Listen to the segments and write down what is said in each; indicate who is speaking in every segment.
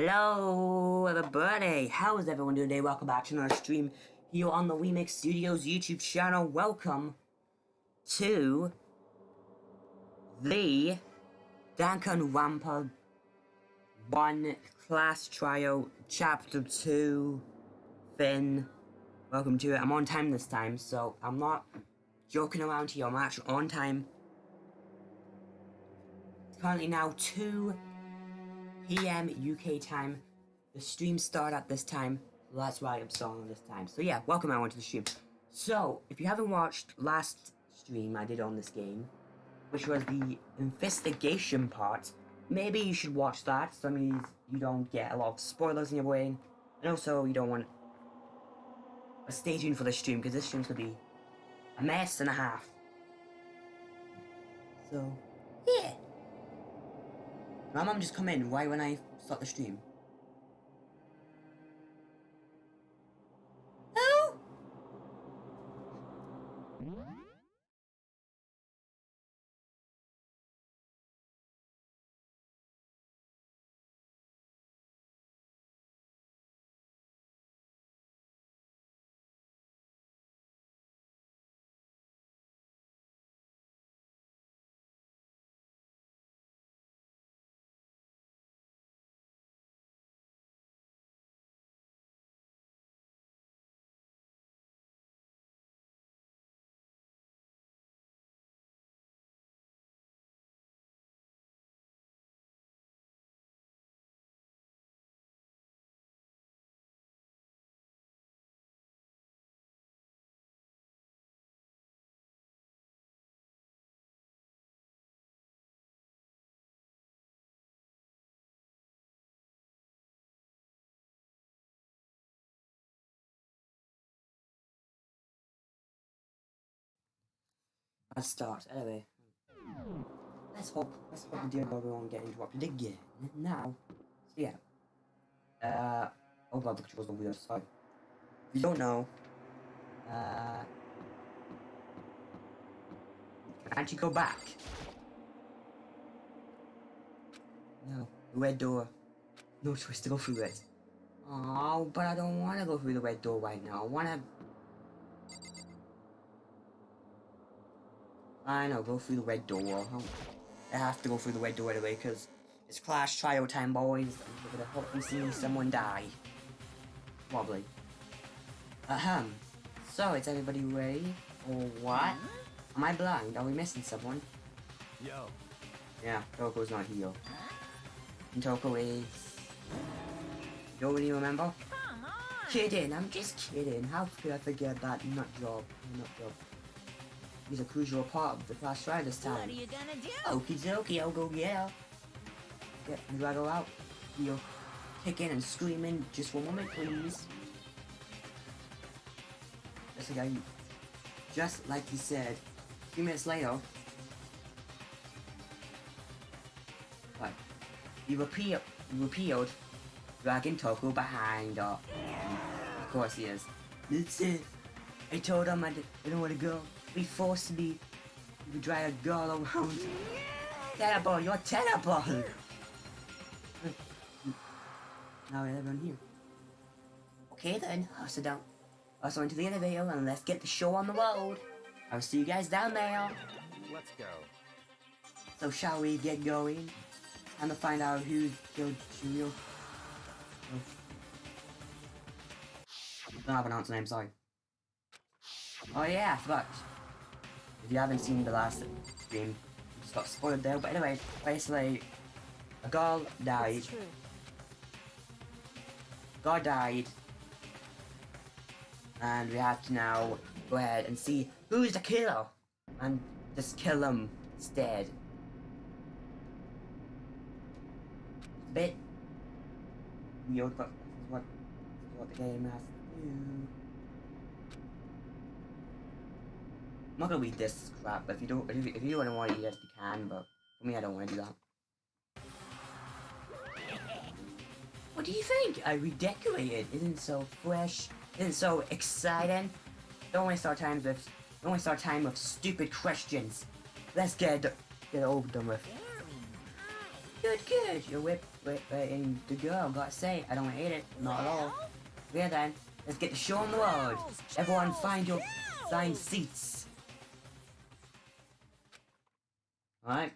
Speaker 1: Hello everybody, how is everyone doing today? Welcome back to another stream here on the WeMix Studios YouTube channel. Welcome to the Danganronpa 1 Class Trial Chapter 2 thing. Welcome to it. I'm on time this time, so I'm not joking around here, I'm actually on time. It's currently now 2 PM UK time. The stream started at this time, so that's why I'm starting this time. So yeah, welcome everyone to the stream. So, if you haven't watched last stream I did on this game, which was the investigation part, maybe you should watch that, so that means you don't get a lot of spoilers in your brain, and also you don't want a stay tuned for the stream, because this stream's gonna be a mess and a half. So, yeah. My mum just come in right when I start the stream. Oh! Let's start. Anyway, let's hope the dear God won't get interrupted again. Now, so yeah. Oh god, the controls are weird. Sorry. If you don't know, uh, can't you go back? No, the red door. No choice to go through it. Oh, but I don't want to go through the red door right now. I want to. I know, go through the red door. I have to go through the red door anyway, because it's Clash Trial time, boys. And we're gonna hopefully see someone die. Probably. Ahem. So, is everybody ready? Or what? Am I blind? Are we missing someone?
Speaker 2: Yo.
Speaker 1: Yeah, Toko's not here. And Toko is... You don't really remember?
Speaker 3: Come on!
Speaker 1: Kidding, I'm just kidding. How could I forget that nut job? He's a crucial part of the Clash Trial this time.
Speaker 3: What are you gonna do?
Speaker 1: Okie dokie, I'll go get her. Get the drag her out. You're kicking and screaming. Just one moment, please. Just like you said. A few minutes later. What? You repealed dragging Toko behind her. Of course he is. That's it. I told him I didn't want to go. He forced me to drag a girl around. Terrible, you're terrible! Now everyone here. Okay then, I'll sit down. Also into the elevator and let's get the show on the road. I'll see you guys down there.
Speaker 2: Let's go.
Speaker 1: So shall we get going? Time to find out who killed Shiryu. I don't have an answer name, sorry. Oh yeah, I forgot. If you haven't seen the last stream, you just got spoiled there. But anyway, basically, a girl died. God died. And we have to now go ahead and see who's the killer. And just kill him instead. It's a bit weird, but this is what the game has to do. I'm not gonna read this crap, but if you don't want to eat it, you can, but for me I don't want to do that. What do you think? I redecorated. Isn't it so fresh? Isn't it so exciting? Don't waste our time with stupid questions. Let's get it over done with. Good. Your whip waiting to go. Gotta say, I don't hate it. Not at all. Yeah then, let's get the show on the road. Everyone find your assigned seats. Alright.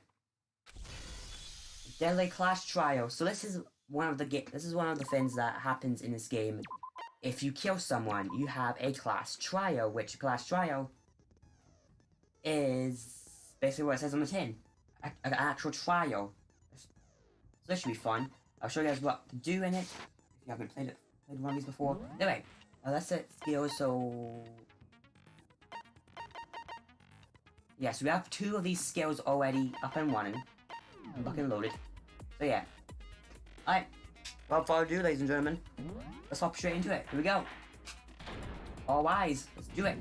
Speaker 1: Deadly Class Trial. So this is one of the things that happens in this game. If you kill someone, you have a class trial, which class trial is basically what it says on the tin. An actual trial. So this should be fun. I'll show you guys what to do in it. If you haven't played one of these before. Anyway, let's set skills, so... Yeah, so we have 2 of these skills already up and running. Fucking loaded. So yeah. Alright. Without further ado, ladies and gentlemen, let's hop straight into it. Here we go. All eyes, let's do it.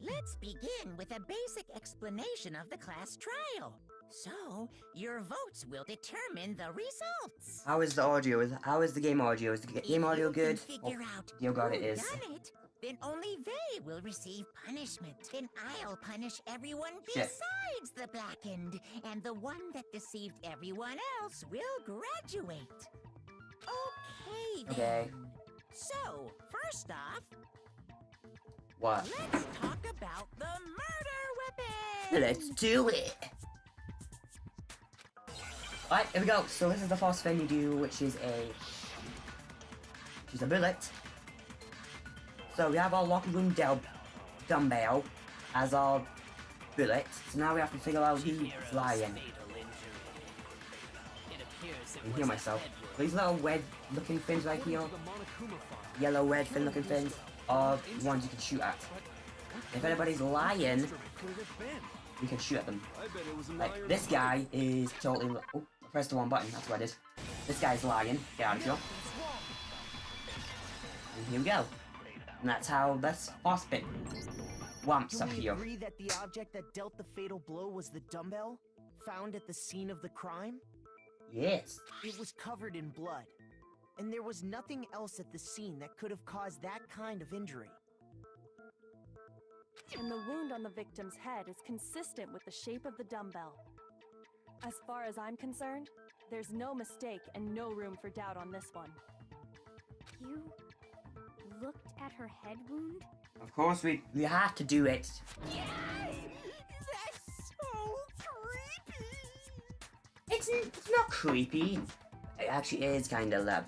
Speaker 2: Let's begin with a basic explanation of the class trial. So, your votes will determine the results.
Speaker 1: How is the audio? How is the game audio? Is the game audio good?
Speaker 2: If you can figure out
Speaker 1: dear God, it
Speaker 2: who
Speaker 1: is.
Speaker 2: done it, then only they will receive punishment. Then I'll punish everyone
Speaker 1: Shit.
Speaker 2: besides the blackened, and the one that deceived everyone else will graduate. Okay, then.
Speaker 1: Okay.
Speaker 2: So, first off,
Speaker 1: What?
Speaker 2: let's talk about the murder weapon!
Speaker 1: Let's do it! Alright, here we go. So this is the first thing you do, which is a bullet. So we have our locker room dumbbell as our bullet. So now we have to figure out who's lying. I can hear myself. These little red looking things right here, yellow red fin looking things, are the ones you can shoot at. If anybody's lying, we can shoot at them. Like, this guy is totally... Oh, I pressed the wrong button, that's what I did. This guy's lying. Get out of here. And here we go. And that's how this first bit wumps up
Speaker 3: Do we
Speaker 1: here.
Speaker 3: agree that the object that dealt the fatal blow was the dumbbell, found at the scene of the crime?
Speaker 1: Yes.
Speaker 3: It was covered in blood, and there was nothing else at the scene that could have caused that kind of injury.
Speaker 4: And the wound on the victim's head is consistent with the shape of the dumbbell. As far as I'm concerned, there's no mistake and no room for doubt on this one.
Speaker 5: You looked at her head wound?
Speaker 1: Of course we have to do it.
Speaker 2: Yes! That's so creepy!
Speaker 1: It's not creepy. It actually is kind of a little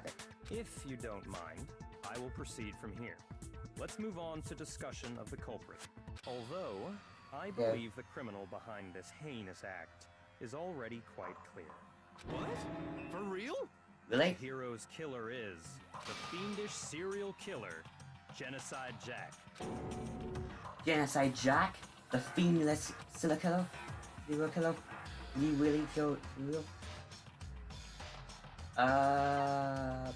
Speaker 1: bit.
Speaker 6: If you don't mind, I will proceed from here. Let's move on to discussion of the culprit. Although, I believe the criminal behind this heinous act is already quite clear.
Speaker 7: What? For real?
Speaker 1: Really?
Speaker 6: The hero's killer is the fiendish serial killer, Genocide Jack.
Speaker 1: Genocide Jack, the fiendless serial killer. Serial killer. Did he really kill real? I'll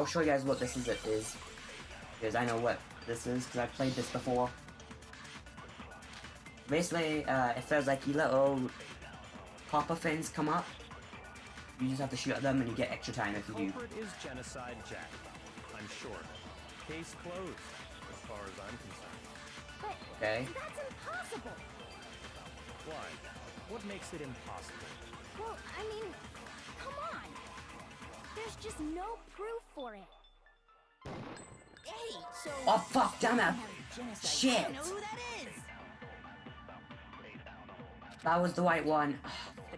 Speaker 1: show you guys what this is. Because I know what this is, because I've played this before. Basically, it feels like your little copper fins come up. You just have to shoot at them and you get extra time if you do.
Speaker 6: Culprit is Genocide Jack, I'm sure. Case closed, as far as I'm concerned.
Speaker 5: But
Speaker 1: Okay.
Speaker 5: that's impossible!
Speaker 6: Why? What makes it impossible?
Speaker 5: Well, I mean, come on! There's just no proof for it.
Speaker 2: Hey, so...
Speaker 1: Oh fuck, damn it!
Speaker 2: Genocide.
Speaker 1: Shit!
Speaker 2: I know who that is!
Speaker 1: That was the right one.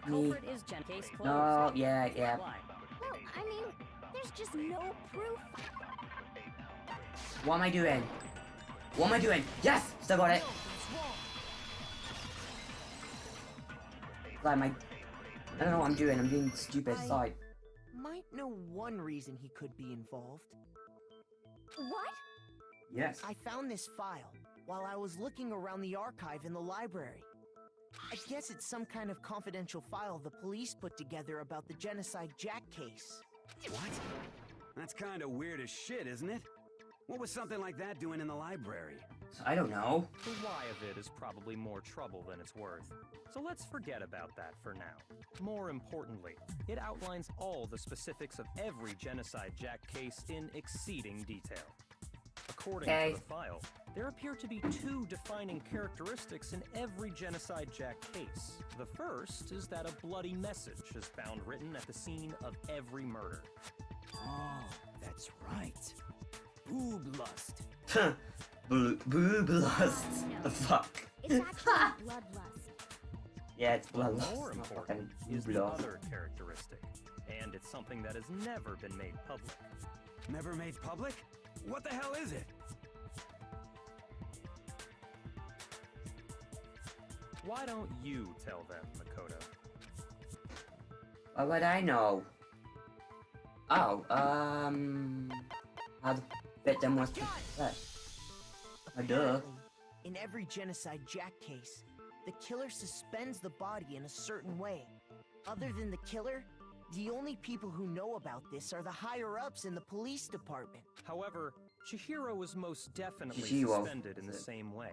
Speaker 4: The
Speaker 1: Me.
Speaker 4: culprit is Jen. Case closed.
Speaker 1: No, yeah.
Speaker 4: Why?
Speaker 5: Well, I mean, there's just no proof.
Speaker 1: What am I doing? What am I doing? Yes! Still got it! Like I don't know what I'm doing. I'm doing stupid. Sorry.
Speaker 3: Might know one reason he could be involved.
Speaker 5: What?
Speaker 1: Yes.
Speaker 3: I found this file while I was looking around the archive in the library. I guess it's some kind of confidential file the police put together about the Genocide Jack case.
Speaker 7: What? That's kind of weird as shit, isn't it? What was something like that doing in the library?
Speaker 1: I don't know.
Speaker 6: The why of it is probably more trouble than it's worth. So let's forget about that for now. More importantly, it outlines all the specifics of every Genocide Jack case in exceeding detail. According
Speaker 1: Okay.
Speaker 6: to the file, There appear to be two defining characteristics in every Genocide Jack case. The first is that a bloody message is found written at the scene of every murder.
Speaker 8: Oh, that's right. Boob lust.
Speaker 1: Boob lust. The fuck?
Speaker 5: It's actually bloodlust.
Speaker 1: Yeah, it's
Speaker 6: But
Speaker 1: bloodlust.
Speaker 6: more
Speaker 1: not
Speaker 6: important
Speaker 1: fucking
Speaker 6: is the
Speaker 1: bloodlust.
Speaker 6: other characteristic, and it's something that has never been made public.
Speaker 7: Never made public? What the hell is it?
Speaker 6: Why don't you tell them, Makoto?
Speaker 1: What would I know? Oh, how the victim was possessed. Duh.
Speaker 3: Apparently, in every Genocide Jack case, the killer suspends the body in a certain way. Other than the killer, the only people who know about this are the higher-ups in the police department.
Speaker 6: However, Chihiro was most definitely
Speaker 1: Chihiro.
Speaker 6: suspended in the same way.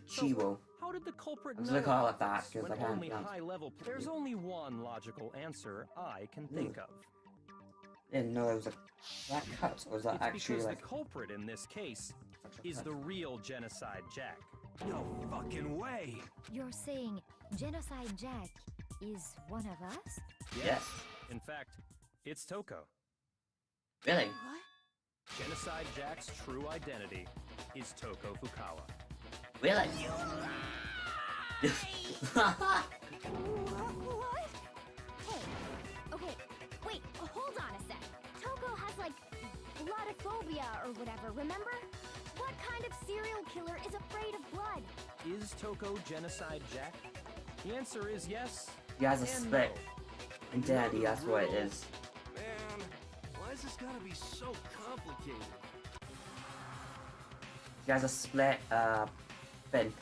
Speaker 1: Chichiwo.
Speaker 6: How did the culprit
Speaker 1: I'm
Speaker 6: know
Speaker 1: gonna call
Speaker 6: about
Speaker 1: it that,
Speaker 6: this
Speaker 1: 'cause
Speaker 6: when
Speaker 1: I can't
Speaker 6: only
Speaker 1: pronounce it.
Speaker 6: high-level? There's only one logical answer I can think of.
Speaker 1: Didn't know it was a black cut. Or was that
Speaker 6: It's
Speaker 1: actually
Speaker 6: because
Speaker 1: like
Speaker 6: the culprit in this case is the real Genocide Jack.
Speaker 7: No fucking way!
Speaker 5: You're saying Genocide Jack is one of us?
Speaker 1: Yes.
Speaker 6: In fact, it's Toko.
Speaker 1: Really?
Speaker 5: What?
Speaker 6: Genocide Jack's true identity is Toko Fukawa.
Speaker 1: Really?
Speaker 5: What? Hey, okay, wait, hold on a sec. Toko has like bloodophobia or whatever, remember? What kind of serial killer is afraid of blood?
Speaker 6: Is Toko Genocide Jack? The answer is yes.
Speaker 1: He has a
Speaker 6: and
Speaker 1: split
Speaker 6: no.
Speaker 1: identity, that's what it is.
Speaker 8: Man, why is this gotta be so complicated?
Speaker 1: He has a split, thing.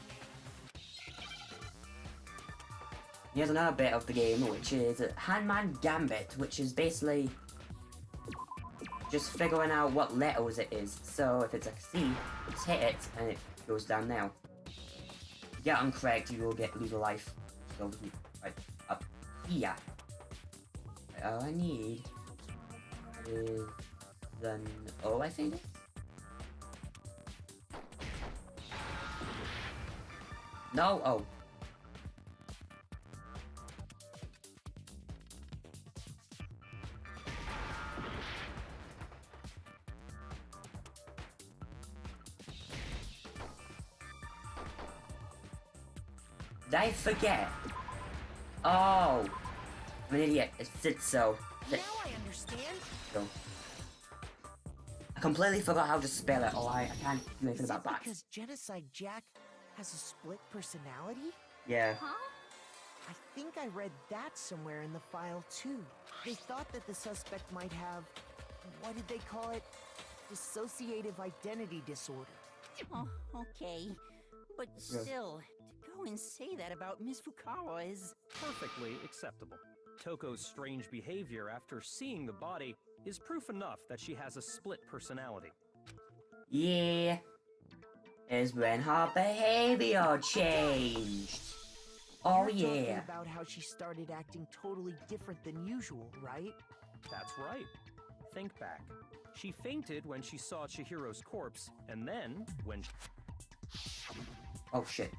Speaker 1: Here's another bit of the game, which is Hangman Gambit, which is basically just figuring out what letters it is. So if it's a C, just hit it and it goes down now. If you get incorrect, you will lose a life. So right up here. All I need is an O, I think. No O. Did I forget? Oh, I'm an idiot. It said so.
Speaker 3: Now I understand.
Speaker 1: So. I completely forgot how to spell it. Oh, I can't do anything
Speaker 3: Is
Speaker 1: about
Speaker 3: it
Speaker 1: that.
Speaker 3: because Genocide Jack has a split personality?
Speaker 1: Yeah.
Speaker 5: Huh?
Speaker 3: I think I read that somewhere in the file too. They thought that the suspect might have, what did they call it? Dissociative identity disorder.
Speaker 2: Oh, okay. But still, to go and say that about Miss Fukawa is...
Speaker 6: Perfectly acceptable. Toko's strange behavior after seeing the body is proof enough that she has a split personality.
Speaker 1: Yeah. Is when her behavior changed. Oh
Speaker 3: You're talking
Speaker 1: yeah.
Speaker 3: about how she started acting totally different than usual, right?
Speaker 6: That's right. Think back. She fainted when she saw Chihiro's corpse, and then, when
Speaker 1: Oh shit.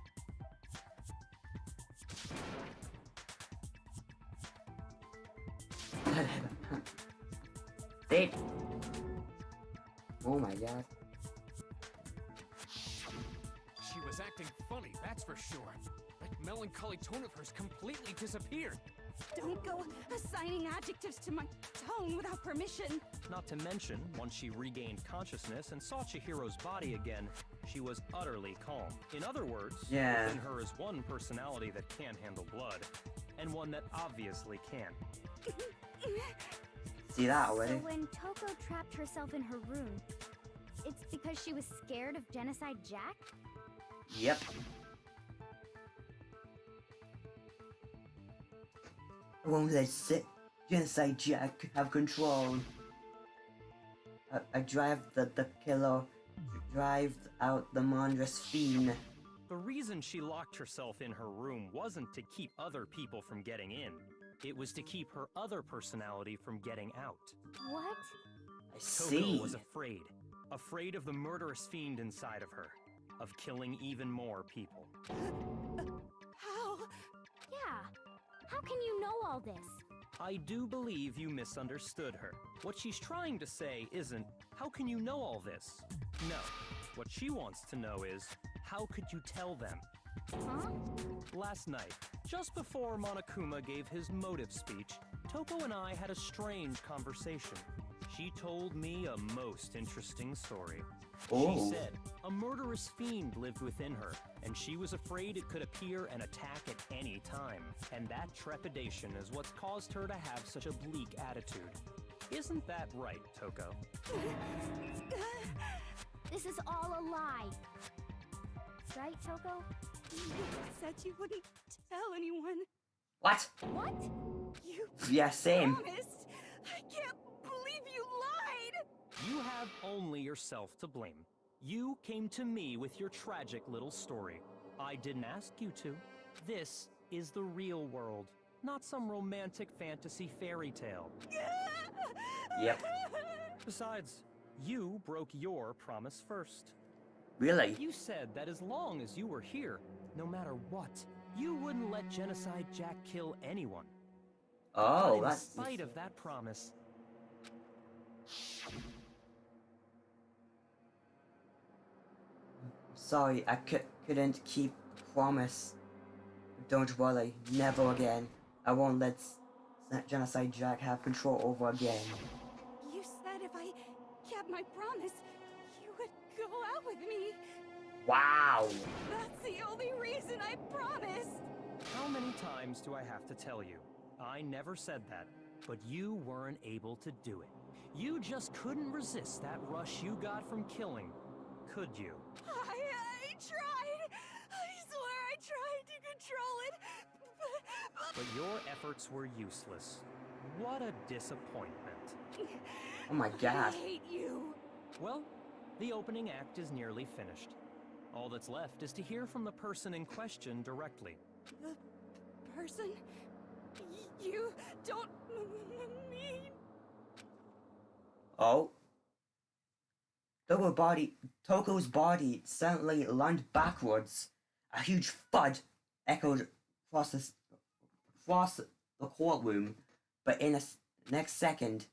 Speaker 1: They. Oh my god.
Speaker 9: She was acting funny, that's for sure. That melancholy tone of hers completely disappeared.
Speaker 10: Don't go assigning adjectives to my tone without permission.
Speaker 6: Not to mention, once she regained consciousness and saw Chihiro's body again, she was utterly calm. In other words,
Speaker 1: Yeah.
Speaker 6: within her is one personality that can't handle blood, and one that obviously can.
Speaker 1: See that already?
Speaker 5: So when Toko trapped herself in her room, it's because she was scared of Genocide Jack?
Speaker 1: Yep. Won't they sit? Genocide Jack have control. I drive the killer, drive out the monstrous fiend.
Speaker 6: The reason she locked herself in her room wasn't to keep other people from getting in. It was to keep her other personality from getting out.
Speaker 5: What?
Speaker 1: I
Speaker 6: Toko
Speaker 1: see.
Speaker 6: was afraid. afraid of the murderous fiend inside of her, of killing even more people.
Speaker 10: How?
Speaker 5: Yeah. How can you know all this?
Speaker 6: I do believe you misunderstood her. What she's trying to say isn't, how can you know all this? No. What she wants to know is, how could you tell them?
Speaker 5: Huh?
Speaker 6: Last night, just before Monokuma gave his motive speech, Toko and I had a strange conversation. She told me a most interesting story.
Speaker 1: Oh.
Speaker 6: She said a murderous fiend lived within her, and she was afraid it could appear and attack at any time. And that trepidation is what's caused her to have such a bleak attitude. Isn't that right, Toko?
Speaker 5: This is all a lie. Right, Toko?
Speaker 10: You said you wouldn't tell anyone.
Speaker 1: What?
Speaker 5: What?
Speaker 10: You
Speaker 1: Yeah, same.
Speaker 10: promised. I can't believe you lied.
Speaker 6: You have only yourself to blame. You came to me with your tragic little story. I didn't ask you to. This is the real world, not some romantic fantasy fairy tale.
Speaker 1: Yep.
Speaker 6: Besides, you broke your promise first.
Speaker 1: Really?
Speaker 6: You said that as long as you were here, no matter what, you wouldn't let Genocide Jack kill anyone.
Speaker 1: Oh,
Speaker 6: But
Speaker 1: that's...
Speaker 6: in spite of that promise,
Speaker 1: Sorry, I couldn't keep promise. Don't worry, never again. I won't let Genocide Jack have control over again.
Speaker 10: You said if I kept my promise, you would go out with me.
Speaker 1: Wow.
Speaker 10: That's the only reason I promised.
Speaker 6: how many times do I have to tell you? I never said that, but you weren't able to do it. You just couldn't resist that rush you got from killing, could you?
Speaker 10: I tried. I swear I tried to control it.
Speaker 6: But your efforts were useless. What a disappointment.
Speaker 1: Oh my god.
Speaker 10: I hate you.
Speaker 6: Well, the opening act is nearly finished. All that's left is to hear from the person in question directly.
Speaker 10: The person you don't mean.
Speaker 1: Oh. Toko's body suddenly lunged backwards. A huge thud echoed across the courtroom, but in the next second...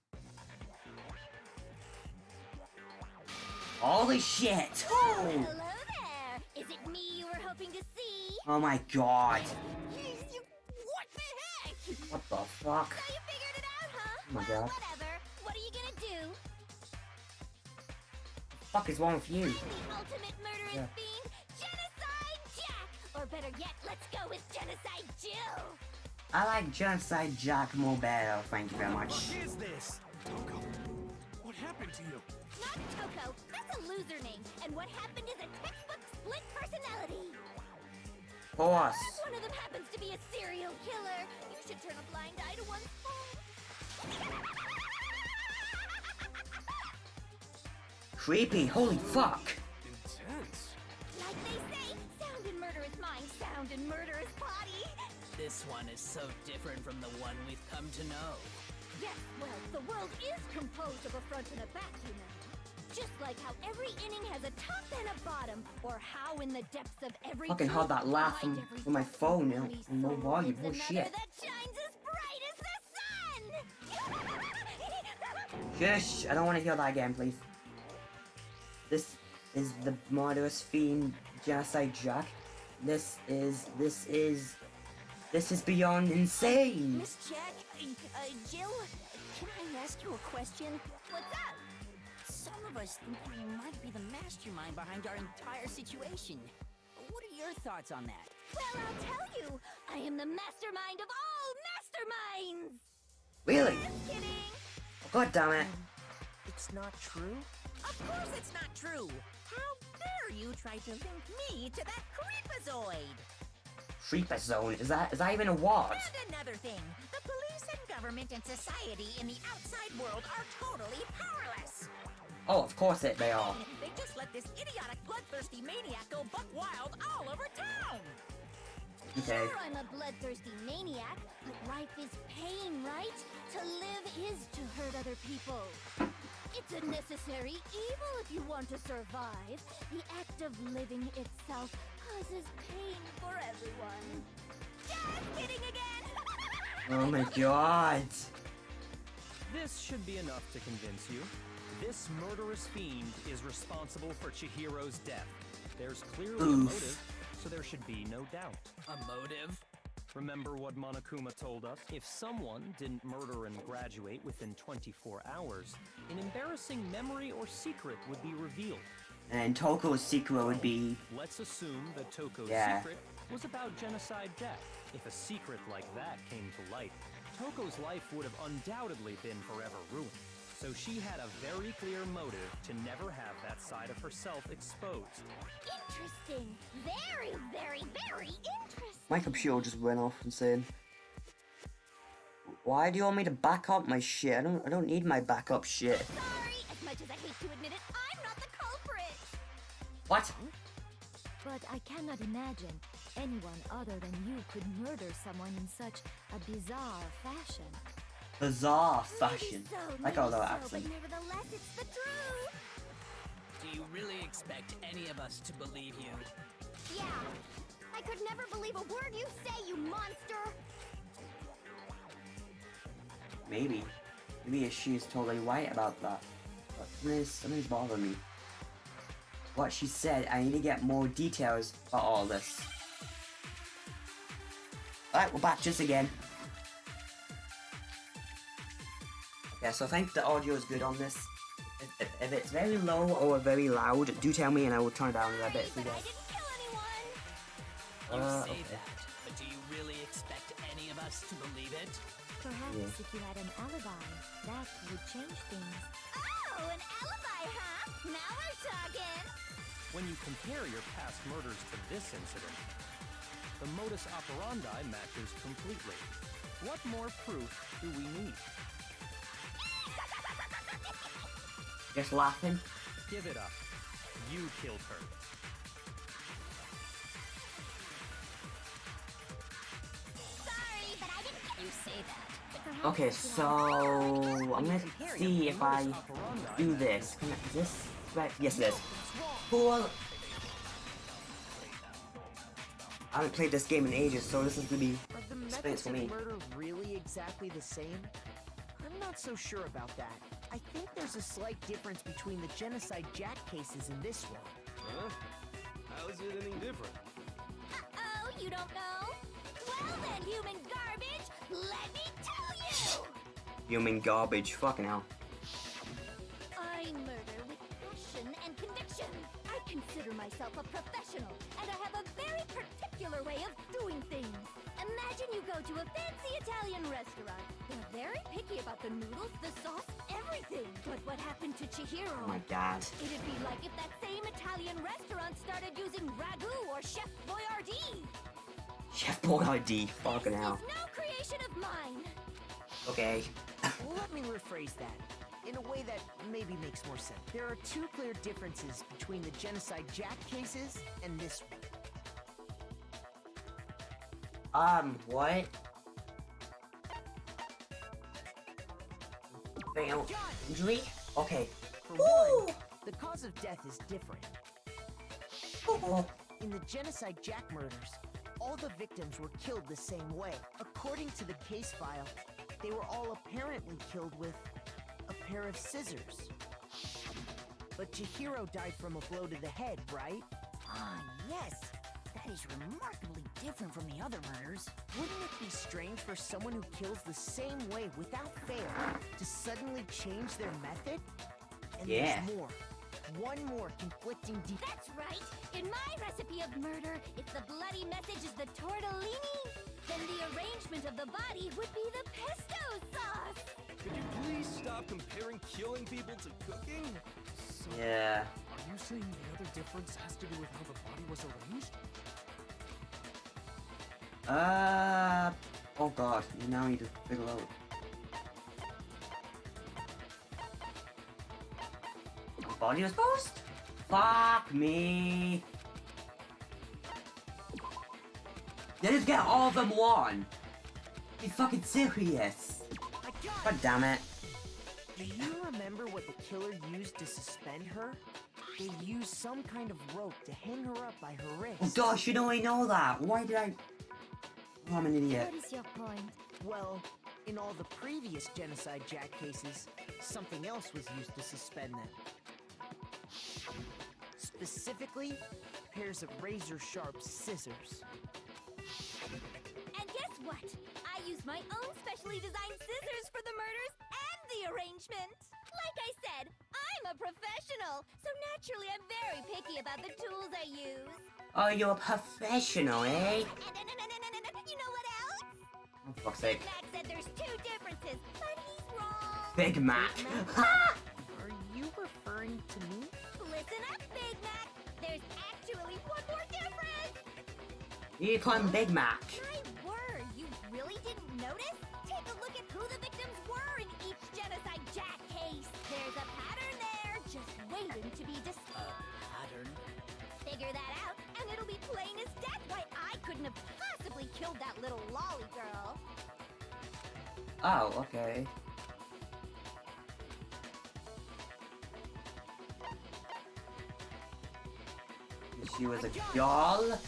Speaker 1: Holy shit!
Speaker 5: Oh, hello there! Is it me you were hoping to see?
Speaker 1: Oh my god.
Speaker 5: What the heck?
Speaker 1: What the fuck?
Speaker 5: So you figured it out, huh?
Speaker 1: Oh my
Speaker 5: well,
Speaker 1: God.
Speaker 5: whatever. What are you gonna do?
Speaker 1: What the fuck is wrong with you?
Speaker 5: I'm the ultimate murderous
Speaker 1: Yeah.
Speaker 5: fiend, Genocide Jack! Or better yet, let's go with Genocide Jill!
Speaker 1: I like Genocide Jack more better, thank you very much.
Speaker 8: What is this? Toko, what happened to you?
Speaker 5: Not Toko, that's a loser name. And what happened is a textbook split personality.
Speaker 1: Horse.
Speaker 5: If one of them happens to be a serial killer, you should turn a blind eye to one's fault.
Speaker 1: Creepy, holy fuck.
Speaker 8: Intense.
Speaker 5: Like they say, sound in murderous mind, sound in murderous body.
Speaker 11: This one is so different from the one we've come to know.
Speaker 5: Yes, well, the world is composed of a front and a back, you know. Just like how every inning has a top and a bottom, or how in the depths of every
Speaker 1: Fucking heard that laugh
Speaker 5: behind
Speaker 1: from
Speaker 5: every
Speaker 1: my
Speaker 5: depth
Speaker 1: phone
Speaker 5: of
Speaker 1: on
Speaker 5: every
Speaker 1: no
Speaker 5: soul
Speaker 1: volume.
Speaker 5: lives
Speaker 1: Oh
Speaker 5: another
Speaker 1: shit.
Speaker 5: that shines as bright as the sun.
Speaker 1: Shush, I don't want to hear that again, please. This is the murderous fiend Genocide Jack. This is beyond insane.
Speaker 2: Miss Jack, Jill, can I ask you a question?
Speaker 5: What's up?
Speaker 2: Some of us think you might be the mastermind behind our entire situation. What are your thoughts on that?
Speaker 5: Well, I'll tell you. I am the mastermind of all masterminds.
Speaker 1: Really?
Speaker 5: Just kidding.
Speaker 1: God damn it.
Speaker 3: It's not true?
Speaker 2: Of course it's not true! How dare you try to link me to that creepazoid?
Speaker 1: Creeper zone. Is that even a word?
Speaker 2: And another thing, the police and government and society in the outside world are totally powerless.
Speaker 1: Oh, of course they are.
Speaker 2: They just let this idiotic, bloodthirsty maniac go buck wild all over town.
Speaker 1: Okay.
Speaker 5: Sure, I'm a bloodthirsty maniac, but life is pain, right? To live is to hurt other people. It's a necessary evil if you want to survive. The act of living itself causes pain for everyone. Just kidding again!
Speaker 1: Oh my god.
Speaker 6: This should be enough to convince you. This murderous fiend is responsible for Chihiro's death. There's clearly a motive, so there should be no doubt.
Speaker 11: A motive?
Speaker 6: Remember what Monokuma told us? If someone didn't murder and graduate within 24 hours, an embarrassing memory or secret would be revealed.
Speaker 1: And Toko's secret would be...
Speaker 6: Let's assume that Toko's secret was about genocide death. If a secret like that came to light, Toko's life would have undoubtedly been forever ruined. So she had a very clear motive to never have that side of herself exposed.
Speaker 5: Interesting. Very, very, very interesting.
Speaker 1: My computer just went off insane. Why do you want me to back up my shit? I don't need my backup shit.
Speaker 5: Sorry, as much as I hate to admit it, I'm not the culprit.
Speaker 1: What?
Speaker 12: But I cannot imagine anyone other than you could murder someone in such a bizarre fashion.
Speaker 1: Bizarre fashion. I got that accent.
Speaker 5: But nevertheless, it's the truth.
Speaker 11: Do you really expect any of us to believe you?
Speaker 5: Yeah. I could never believe a word you say, you monster.
Speaker 1: Maybe she's totally right about that. But something's bothering me. What she said, I need to get more details about all this. Alright, we're back just again. Yeah, so I think the audio is good on this. If it's very low or very loud, do tell me and I will turn it down a little bit for you guys.
Speaker 11: You say
Speaker 1: okay.
Speaker 11: that, but do you really expect any of us to believe it?
Speaker 12: Perhaps if you had an alibi, that would change things.
Speaker 5: Oh, an alibi, huh? Now we're talking.
Speaker 6: When you compare your past murders to this incident, the modus operandi matches completely. What more proof do we need?
Speaker 1: Just laughing?
Speaker 6: Give it up. You killed her.
Speaker 5: Sorry, but I didn't get
Speaker 11: You say that.
Speaker 1: Okay, so I'm gonna see if I do this. Can I, is this right? Yes, it is. Cool. I haven't played this game in ages, so this is gonna be
Speaker 3: Are the
Speaker 1: experience
Speaker 3: methods
Speaker 1: for
Speaker 3: of
Speaker 1: me.
Speaker 3: murder really exactly the same? I'm not so sure about that. I think there's a slight difference between the Genocide Jack cases and this one.
Speaker 8: Huh? How is it any different?
Speaker 5: Uh-oh, you don't know? Well then, human garbage, let me tell you!
Speaker 1: Human garbage, fucking hell.
Speaker 5: I murder with passion and conviction. I consider myself a professional, and I have a very particular way of doing things. Imagine you go to a fancy Italian restaurant. They're very picky about the noodles, the sauce, everything. But what happened to Chihiro?
Speaker 1: Oh my god.
Speaker 5: It'd be like if that same Italian restaurant started using Ragu or Chef Boyardee.
Speaker 1: Chef Boyardee, fucking hell.
Speaker 5: It's no creation of mine.
Speaker 1: Okay.
Speaker 3: Let me rephrase that in a way that maybe makes more sense. There are two clear differences between the Genocide Jack cases and this one.
Speaker 1: What? Fail. Injury? Okay.
Speaker 3: For one, the cause of death is different.
Speaker 1: Ooh.
Speaker 3: In the Genocide Jack murders, all the victims were killed the same way. According to the case file, they were all apparently killed with a pair of scissors. But Chihiro died from a blow to the head, right?
Speaker 2: Ah, yes. That is remarkably different from the other murders.
Speaker 3: Wouldn't it be strange for someone who kills the same way without fail to suddenly change their method? And
Speaker 1: Yeah.
Speaker 3: there's more. One more conflicting
Speaker 5: That's right. In my recipe of murder, if the bloody message is the tortellini, then the arrangement of the body would be the pesto sauce.
Speaker 8: Could you please stop comparing killing people to cooking?
Speaker 9: So,
Speaker 1: Yeah.
Speaker 9: are you saying the other difference has to do with how the body was arranged?
Speaker 1: Oh god, you now need to figure out. Body was post? Fuck me. They just get all of them one. Be fucking serious. God damn it.
Speaker 3: Do you remember what the killer used to suspend her? They used some kind of rope to hang her up by her wrist.
Speaker 1: Oh gosh, you know I know that. Why did I... Oh, I'm an idiot.
Speaker 12: What is your point?
Speaker 3: Well, in all the previous Genocide Jack cases, something else was used to suspend them. Specifically, pairs of razor-sharp scissors.
Speaker 5: And guess what? I use my own specially designed scissors for the murders and the arrangement. Like I said, I'm a professional, so naturally I'm very picky about the tools I use.
Speaker 1: Oh, you're a professional, eh?
Speaker 5: And you know what else?
Speaker 1: Oh, for fuck's sake.
Speaker 5: Mac said there's two differences, but he's wrong.
Speaker 1: Big Mac.
Speaker 3: Are you referring to me?
Speaker 5: Listen up, Big Mac. There's actually one more difference.
Speaker 1: You call him Big Mac.
Speaker 5: My word, you really didn't notice? Take a look at who the victims were in each Genocide Jack case. There's a pattern there, just waiting to be discovered.
Speaker 11: Pattern?
Speaker 5: Figure that out, and it'll be plain as death why I couldn't have possibly killed that little lolly girl.
Speaker 1: Oh, okay. She was a girl?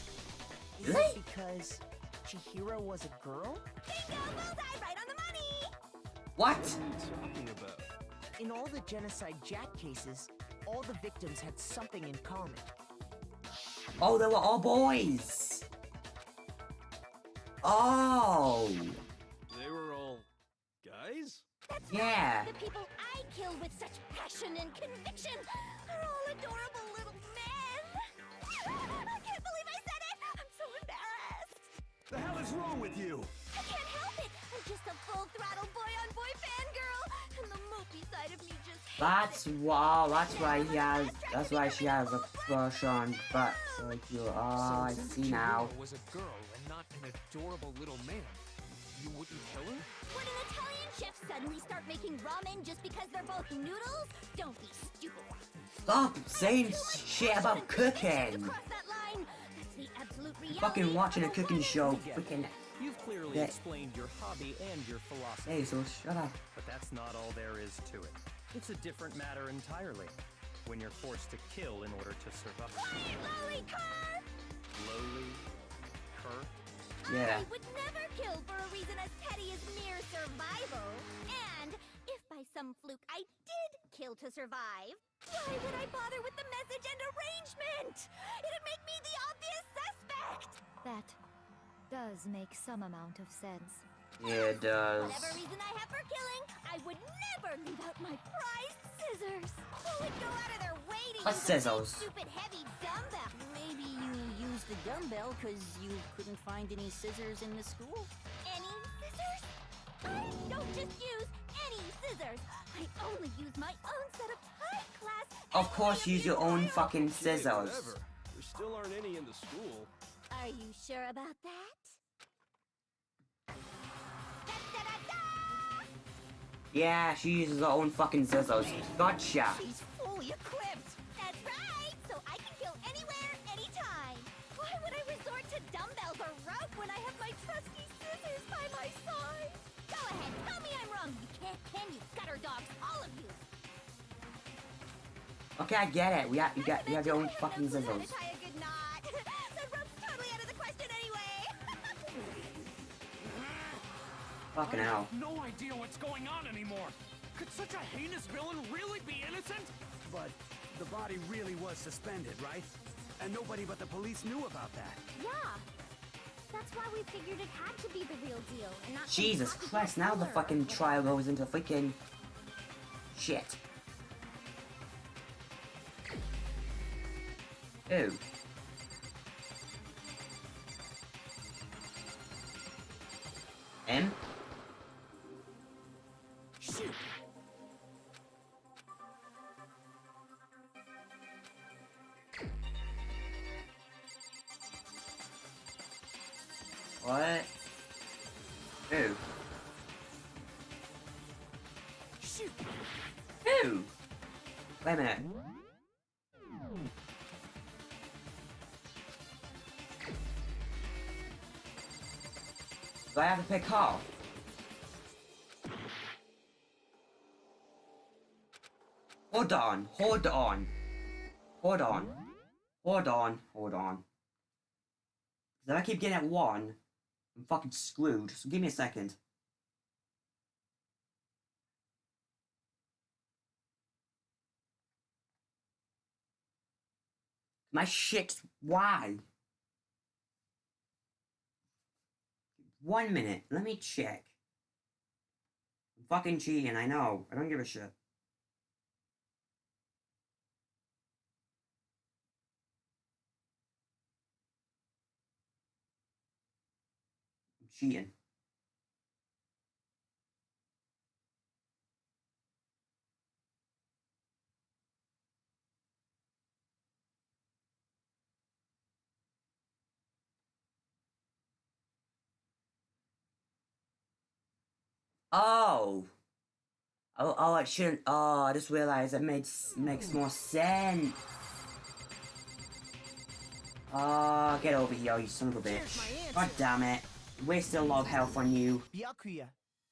Speaker 3: Is it because Chihiro was a girl?
Speaker 5: Bingo! Bullseye! Right on the money!
Speaker 1: What?
Speaker 8: What are you talking about?
Speaker 3: In all the Genocide Jack cases, all the victims had something in common.
Speaker 1: Oh, they were all boys. Oh.
Speaker 8: They were all guys?
Speaker 5: That's
Speaker 1: Yeah.
Speaker 5: right. The people I killed with such passion and conviction are all adorable little men. I can't believe I said it! I'm so embarrassed.
Speaker 7: The hell is wrong with you?
Speaker 5: I can't help it. I'm just a full-throttle boy-on-boy fangirl, and the mopey side of me just hates
Speaker 1: That's
Speaker 5: it.
Speaker 1: wow. That's why he has. That's why she has a crush on. But like you. Oh, I
Speaker 9: So since
Speaker 1: see now.
Speaker 9: Chihiro was a girl and not an adorable little man, you wouldn't kill her?
Speaker 5: Would an Italian chef suddenly start making ramen just because they're both noodles? Don't be stupid.
Speaker 1: Stop saying shit about cooking.
Speaker 5: Cross that line. That's the absolute reality.
Speaker 1: Fucking watching a
Speaker 5: of
Speaker 1: cooking show. Freaking.
Speaker 6: You've clearly
Speaker 1: That-
Speaker 6: explained your hobby and your philosophy.
Speaker 1: Hey, so shut up.
Speaker 6: But that's not all there is to it. It's a different matter entirely. When you're forced to kill in order to survive.
Speaker 5: Quiet, lolly car!
Speaker 6: Lowly, cur.
Speaker 1: Yeah.
Speaker 5: I would never kill for a reason as petty as mere survival. And if by some fluke I did kill to survive, why would I bother with the message and arrangement? It'd make me the obvious suspect.
Speaker 12: That does make some amount of sense.
Speaker 1: Yeah, it does.
Speaker 5: Whatever reason I have for killing, I would never leave out my prized scissors. Who would go out of their way to
Speaker 1: What
Speaker 5: use a
Speaker 1: scissors?
Speaker 5: big, stupid heavy dumbbell?
Speaker 13: Maybe you used the dumbbell because you couldn't find any scissors in the school?
Speaker 5: Any scissors? I don't just use any scissors. I only use my own set of high-class...
Speaker 1: Of course, use your own fucking
Speaker 8: Okay,
Speaker 1: scissors.
Speaker 8: whatever. There still aren't any in the school.
Speaker 5: Are you sure about that?
Speaker 1: Yeah, she uses her own fucking scissors. Gotcha.
Speaker 5: She's fully equipped. That's right. So I can kill anywhere, anytime. Why would I resort to dumbbells or rope when I have my trusty scissors by my side? Go ahead, tell me I'm wrong. You can't, can you, gutter dogs, all of you?
Speaker 1: Okay, I get it. You have your own fucking
Speaker 5: How to
Speaker 1: scissors.
Speaker 5: tie a good knot. The rope's totally out of the question anyway.
Speaker 1: Fucking
Speaker 9: I
Speaker 1: hell.
Speaker 9: have no idea what's going on anymore. Could such a heinous villain really be innocent?
Speaker 7: But the body really was suspended, right? And nobody but the police knew about that.
Speaker 5: Yeah. That's why we figured it had to be the real deal and not some
Speaker 1: Jesus
Speaker 5: copycat
Speaker 1: Christ, now the
Speaker 5: killer.
Speaker 1: fucking trial goes into freaking shit. Ew. M?
Speaker 9: Shoot!
Speaker 1: What? Ew.
Speaker 9: Shoot!
Speaker 1: Ew. Wait a minute. Do I have to pick Carl? Hold on, hold on. Hold on. Hold on, hold on. If I keep getting at 1, I'm fucking screwed. So give me a second. My shit, why? 1 minute, let me check. I'm fucking cheating, I know. I don't give a shit. I'm cheating. Oh! Oh, it shouldn't. Oh, I just realized it makes more sense. Oh, get over here, you son of a bitch. God damn it. Wasted a lot of health on you.
Speaker 3: Byakuya,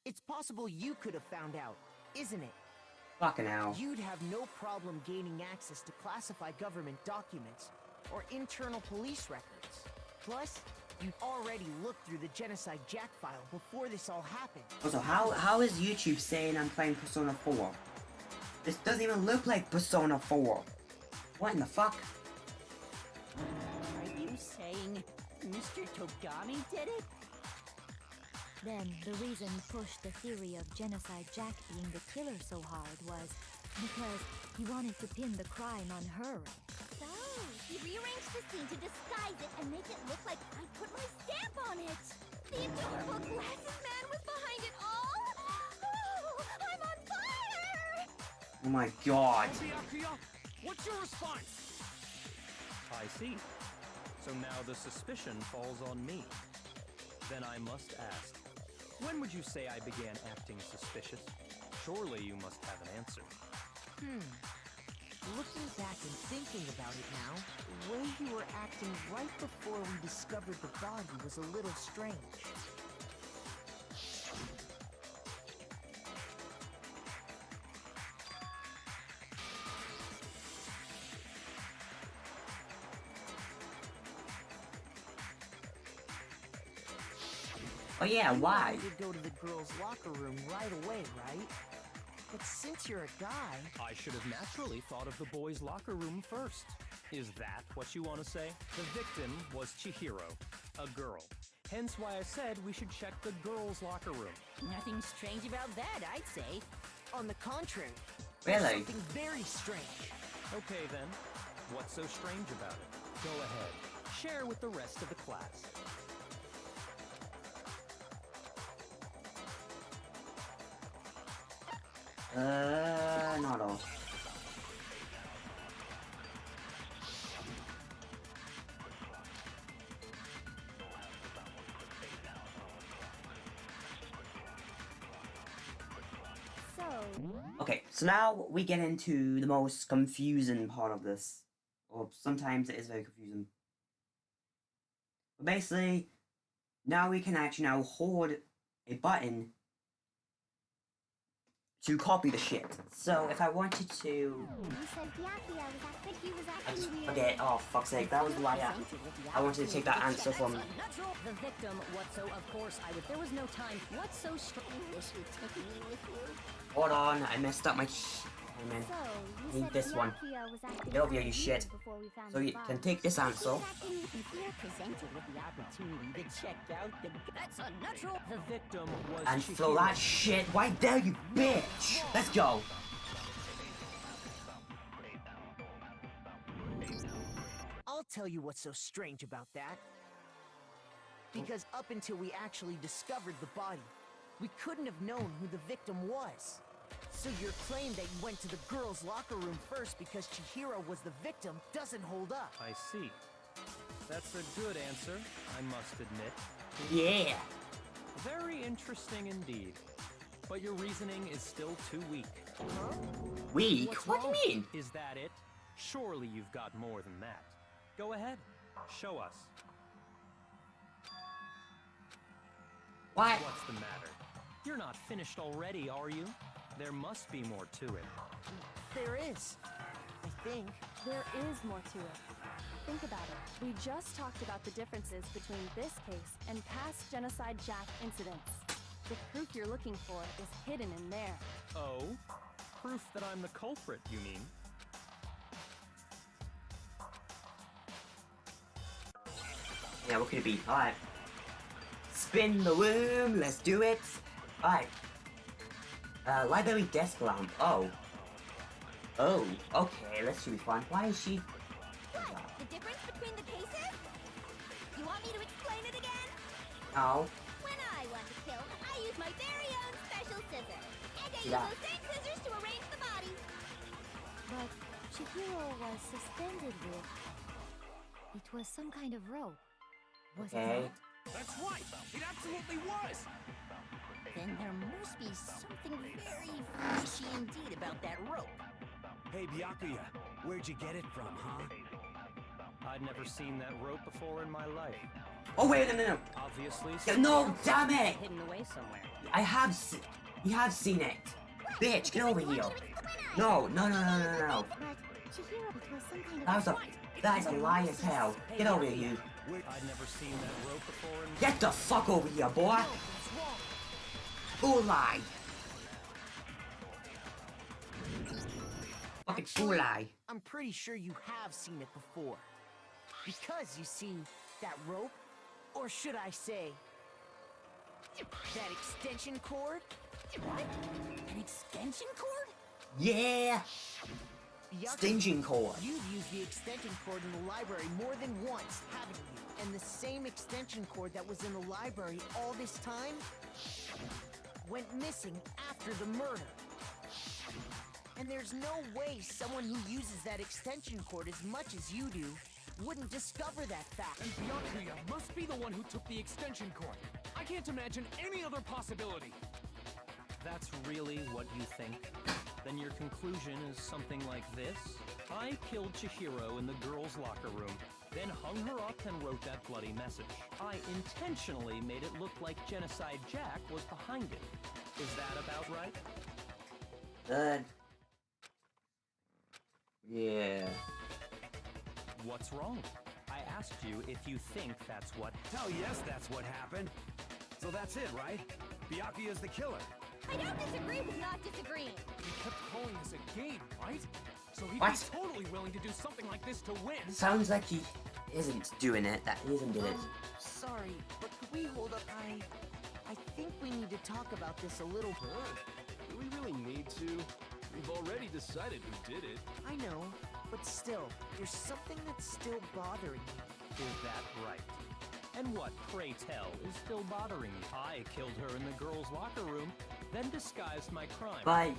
Speaker 3: it's possible you could have found out, isn't it?
Speaker 1: Fucking hell.
Speaker 3: You'd have no problem gaining access to classified government documents or internal police records. Plus, you'd already looked through the Genocide Jack file before this all happened.
Speaker 1: Also, how is YouTube saying I'm playing Persona 4? This doesn't even look like Persona 4. What in the fuck?
Speaker 13: Are you saying Mr. Togami did it?
Speaker 12: Then, the reason he pushed the theory of Genocide Jack being the killer so hard was because he wanted to pin the crime on her.
Speaker 5: So, he rearranged the scene to disguise it and make it look like I put my stamp on it. The adorable glasses man was behind it all. Oh, I'm on fire!
Speaker 1: Oh my god.
Speaker 9: Byakuya, what's your response?
Speaker 6: I see. So now the suspicion falls on me. Then I must ask, when would you say I began acting suspicious? Surely you must have an answer.
Speaker 3: Looking back and thinking about it now, the way you were acting right before we discovered the body was a little strange.
Speaker 1: Oh yeah, why?
Speaker 3: You did go to the girls' locker room right away, right? But since you're a guy...
Speaker 6: I should have naturally thought of the boys' locker room first. Is that what you want to say? The victim was Chihiro, a girl. Hence why I said we should check the girls' locker room.
Speaker 13: Nothing strange about that, I'd say.
Speaker 3: On the contrary,
Speaker 1: Really?
Speaker 3: there's something very strange.
Speaker 6: Okay then, what's so strange about it? Go ahead, share with the rest of the class.
Speaker 1: Not all.
Speaker 5: So,
Speaker 1: Okay, so now we get into the most confusing part of this. Or sometimes it is very confusing. But basically, now we can actually now hold a button to copy the shit. So if I wanted to...
Speaker 5: you said Byakuya was acting, he was
Speaker 1: I
Speaker 5: acting
Speaker 1: just
Speaker 5: weird.
Speaker 1: forget, oh fuck's sake, that was why I wanted to take that answer from...
Speaker 11: The victim, what so, of course, there was no time. What's so strange?
Speaker 1: Hold on, I messed up my... Oh, man.
Speaker 5: So,
Speaker 1: I
Speaker 5: you
Speaker 1: need
Speaker 5: said
Speaker 1: this one.
Speaker 5: Byakuya was acting
Speaker 1: Get over here, you
Speaker 5: weird
Speaker 1: shit.
Speaker 5: before we found
Speaker 1: So
Speaker 5: the
Speaker 1: you
Speaker 5: body.
Speaker 1: can take this answer.
Speaker 13: If you're presented with the opportunity to check out the... That's unnatural!
Speaker 6: The victim was
Speaker 1: And
Speaker 6: Chihiro.
Speaker 1: throw that shit right there, you bitch! Let's go!
Speaker 3: I'll tell you what's so strange about that. Because up until we actually discovered the body, we couldn't have known who the victim was. So your claim that you went to the girls' locker room first because Chihiro was the victim doesn't hold up.
Speaker 6: I see. That's a good answer, I must admit.
Speaker 1: Yeah!
Speaker 6: Very interesting indeed. But your reasoning is still too weak.
Speaker 1: Weak?
Speaker 6: What's
Speaker 1: What do you
Speaker 6: wrong?
Speaker 1: mean?
Speaker 6: Is that it? Surely you've got more than that. Go ahead. Show us.
Speaker 1: What?
Speaker 6: What's the matter? You're not finished already, are you? There must be more to it.
Speaker 3: there is. I think.
Speaker 4: There is more to it. Think about it. We just talked about the differences between this case and past Genocide Jack incidents. The proof you're looking for is hidden in there.
Speaker 6: Oh? Proof that I'm the culprit, you mean?
Speaker 1: Yeah, what could it be? Alright. Spin the room, let's do it. Alright. Library desk lamp. Oh. Oh, okay, let's see fun. Why is she...
Speaker 5: What? The difference between the cases? You want me to explain it again?
Speaker 1: No.
Speaker 5: When I want to kill, I use my very own special scissors. And I use
Speaker 1: Yeah.
Speaker 5: those same scissors to arrange the body.
Speaker 12: But Chihiro was suspended with... It was some kind of rope. Was it
Speaker 1: Okay.
Speaker 12: not?
Speaker 9: That's right! It absolutely was!
Speaker 2: Then there must be something very fishy indeed about that rope.
Speaker 7: Hey, Byakuya, where'd you get it from, huh?
Speaker 6: I'd never seen that rope before in my life.
Speaker 1: Oh, wait, no.
Speaker 6: Obviously,
Speaker 1: Yeah, no, damn it!
Speaker 13: Hidden away somewhere.
Speaker 1: I have you have seen it. Bitch, get over here. No.
Speaker 12: But Chihiro, it was some kind of...
Speaker 1: That is a lie as hell. Get over here, you.
Speaker 6: I'd never seen that rope before in my
Speaker 1: Get the fuck over here, boy. Fool lie. Fucking fool lie.
Speaker 3: I'm pretty sure you have seen it before. Because, you see, that rope, or should I say, that extension cord?
Speaker 2: What? An extension cord?
Speaker 1: Yeah.
Speaker 3: Byakuya,
Speaker 1: Extension cord.
Speaker 3: You've used the extension cord in the library more than once, haven't you? And the same extension cord that was in the library all this time went missing after the murder. And there's no way someone who uses that extension cord as much as you do wouldn't discover that fact.
Speaker 9: And Byakuya must be the one who took the extension cord. I can't imagine any other possibility.
Speaker 6: That's really what you think? Then your conclusion is something like this? I killed Chihiro in the girls' locker room, then hung her up and wrote that bloody message. I intentionally made it look like Genocide Jack was behind it. Is that about right?
Speaker 1: Good. Yeah.
Speaker 6: What's wrong? I asked you if you think that's what...
Speaker 7: Hell yes, that's what happened. So that's it, right? Byakuya's the killer.
Speaker 5: I don't disagree with not disagreeing.
Speaker 9: He kept calling this a game, right? So he'd
Speaker 1: What?
Speaker 9: be totally willing to do something like this to win.
Speaker 1: Sounds like he isn't doing it. That he isn't doing it.
Speaker 3: Sorry, but could we hold up? I think we need to talk about this a little bit.
Speaker 8: Do we really need to? We've already decided who did it.
Speaker 3: I know, but still, there's something that's still bothering me.
Speaker 6: Is that right? And what, pray tell, is still bothering you? I killed her in the girls' locker room, then disguised my crime.
Speaker 1: But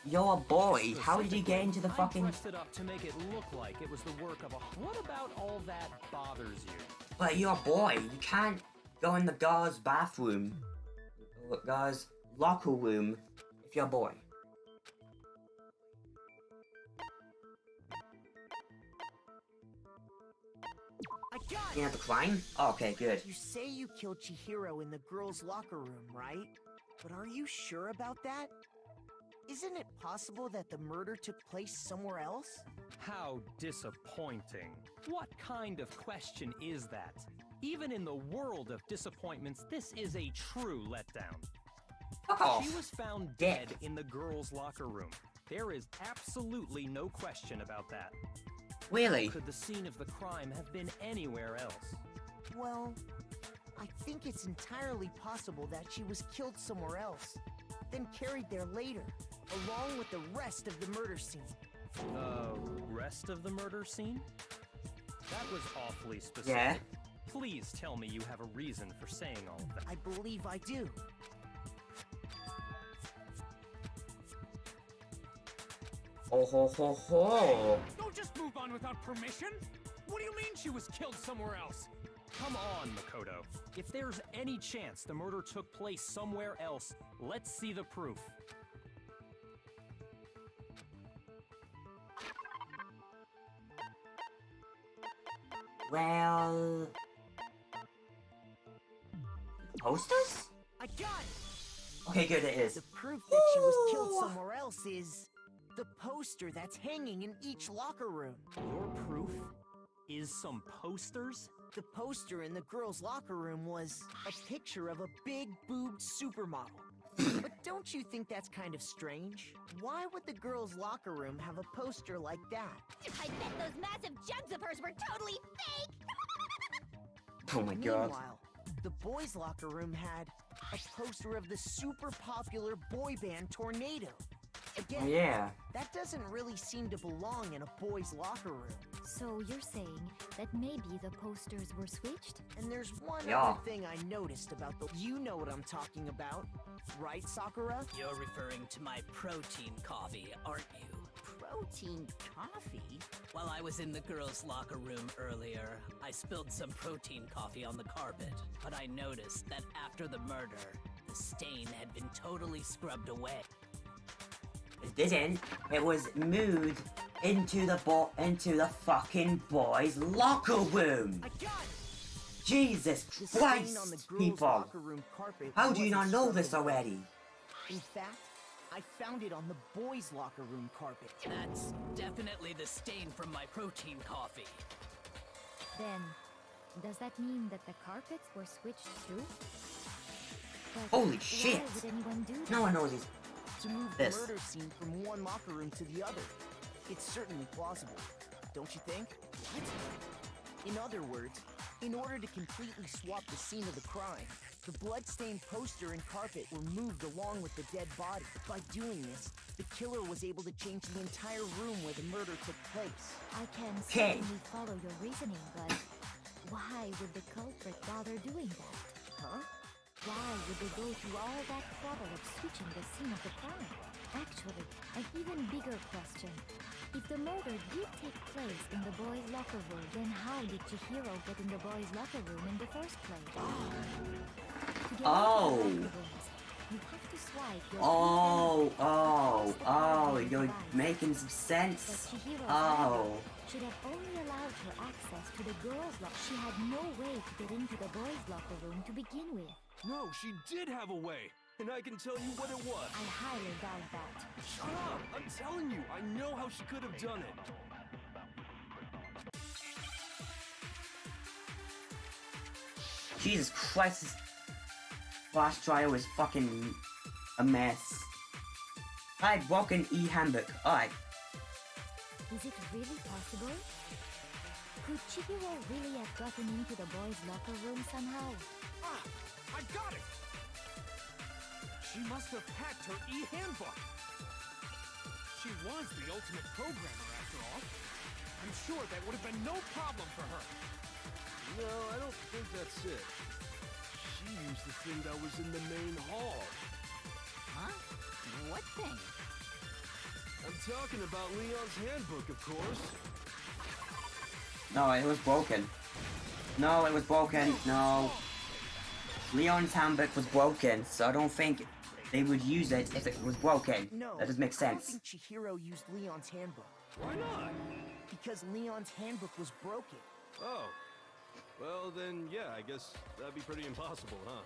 Speaker 1: you're a boy. How did you get into the
Speaker 6: I
Speaker 1: fucking...
Speaker 6: dressed it up to make it look like it was the work of a... What about all that bothers you?
Speaker 1: But you're a boy. You can't go in the girls' bathroom. Girls' locker room if you're a boy.
Speaker 3: I got
Speaker 1: You have to climb? Oh, okay, good.
Speaker 3: You say you killed Chihiro in the girls' locker room, right? But are you sure about that? Isn't it possible that the murder took place somewhere else?
Speaker 6: How disappointing. What kind of question is that? Even in the world of disappointments, this is a true letdown.
Speaker 1: Fuck off.
Speaker 6: She was found dead in the girls' locker room. There is absolutely no question about that.
Speaker 1: Really?
Speaker 6: Could the scene of the crime have been anywhere else?
Speaker 3: Well, I think it's entirely possible that she was killed somewhere else, then carried there later, along with the rest of the murder scene.
Speaker 6: Rest of the murder scene? That was awfully specific.
Speaker 1: Yeah.
Speaker 6: Please tell me you have a reason for saying all of that.
Speaker 3: I believe I do.
Speaker 1: Oh ho ho ho!
Speaker 9: Don't just move on without permission! What do you mean she was killed somewhere else?
Speaker 6: Come on, Makoto. If there's any chance the murder took place somewhere else, let's see the proof.
Speaker 1: Well... Posters?
Speaker 3: I got it!
Speaker 1: Okay, good, it is.
Speaker 3: The proof that she was killed somewhere else is... The poster that's hanging in each locker room.
Speaker 14: Your proof is some posters?
Speaker 3: The poster in the girls' locker room was a picture of a big-boobed supermodel. But don't you think that's kind of strange? Why would the girls' locker room have a poster like that?
Speaker 5: I bet those massive jugs of hers were totally fake!
Speaker 1: Oh my god.
Speaker 3: Meanwhile, the boys' locker room had a poster of the super popular boy band Tornado. Again,
Speaker 1: Yeah.
Speaker 3: that doesn't really seem to belong in a boys' locker room.
Speaker 12: So you're saying that maybe the posters were switched?
Speaker 3: And there's one
Speaker 1: Yeah.
Speaker 3: other thing I noticed about the... You know what I'm talking about, right, Sakura?
Speaker 15: You're referring to my protein coffee, aren't you?
Speaker 13: Protein coffee?
Speaker 15: While I was in the girls' locker room earlier, I spilled some protein coffee on the carpet, but I noticed that after the murder, the stain had been totally scrubbed away.
Speaker 1: It didn't. It was moved into the fucking boys' locker room.
Speaker 3: I got it!
Speaker 1: Jesus
Speaker 3: The stain
Speaker 1: Christ,
Speaker 3: on the girls'
Speaker 1: people.
Speaker 3: locker room carpet
Speaker 1: How do you not
Speaker 3: wasn't
Speaker 1: know
Speaker 3: scrubbed
Speaker 1: this
Speaker 3: away.
Speaker 1: already?
Speaker 3: In fact, I found it on the boys' locker room carpet.
Speaker 15: That's definitely the stain from my protein coffee.
Speaker 12: Then, does that mean that the carpets were switched too? But
Speaker 1: Holy
Speaker 12: why
Speaker 1: shit.
Speaker 12: would anyone do that?
Speaker 1: No one knows this.
Speaker 3: To move
Speaker 1: This.
Speaker 3: the murder scene from one locker room to the other. It's certainly plausible, don't you think? What? In other words, in order to completely swap the scene of the crime, the blood-stained poster and carpet were moved along with the dead body. By doing this, the killer was able to change the entire room where the murder took place.
Speaker 12: I can
Speaker 1: Okay.
Speaker 12: certainly follow your reasoning, but why would the culprit bother doing that?
Speaker 3: Huh?
Speaker 12: Why would they go through all that trouble of switching the scene of the crime? Actually, an even bigger question. If the murder did take place in the boys' locker room, then how did Chihiro get in the boys' locker room in the first place? To get into the
Speaker 1: Oh.
Speaker 12: locker rooms, you have to swipe your
Speaker 1: You're making some
Speaker 12: But
Speaker 1: sense.
Speaker 12: Chihiro's
Speaker 1: Oh.
Speaker 12: murder should have only allowed her access to the girls' locker. She had no way to get into the boys' locker room to begin with.
Speaker 8: No, she did have a way. And I can tell you what it was.
Speaker 12: I highly doubt that.
Speaker 8: Shut up! I'm telling you, I know how she could have done it.
Speaker 1: Jesus Christ, this last trial is fucking a mess. Alright, broken e-handbook. Alright.
Speaker 12: Is it really possible? Could Chihiro really have gotten into the boys' locker room somehow?
Speaker 9: Ah! I got it! She must have hacked her e-handbook. She was the ultimate programmer, after all. I'm sure that would have been no problem for her.
Speaker 8: No, I don't think that's it. She used the thing that was in the main hall.
Speaker 13: Huh? What thing?
Speaker 8: I'm talking about Leon's handbook, of course.
Speaker 1: No, it was broken. No, it was broken. No. Leon's handbook was broken, so I don't think they would use it if it was broken.
Speaker 3: No,
Speaker 1: That doesn't make
Speaker 3: I don't
Speaker 1: sense.
Speaker 3: think Chihiro used Leon's handbook.
Speaker 8: Why not?
Speaker 3: Because Leon's handbook was broken.
Speaker 8: Oh. Well, then, yeah, I guess that'd be pretty impossible, huh?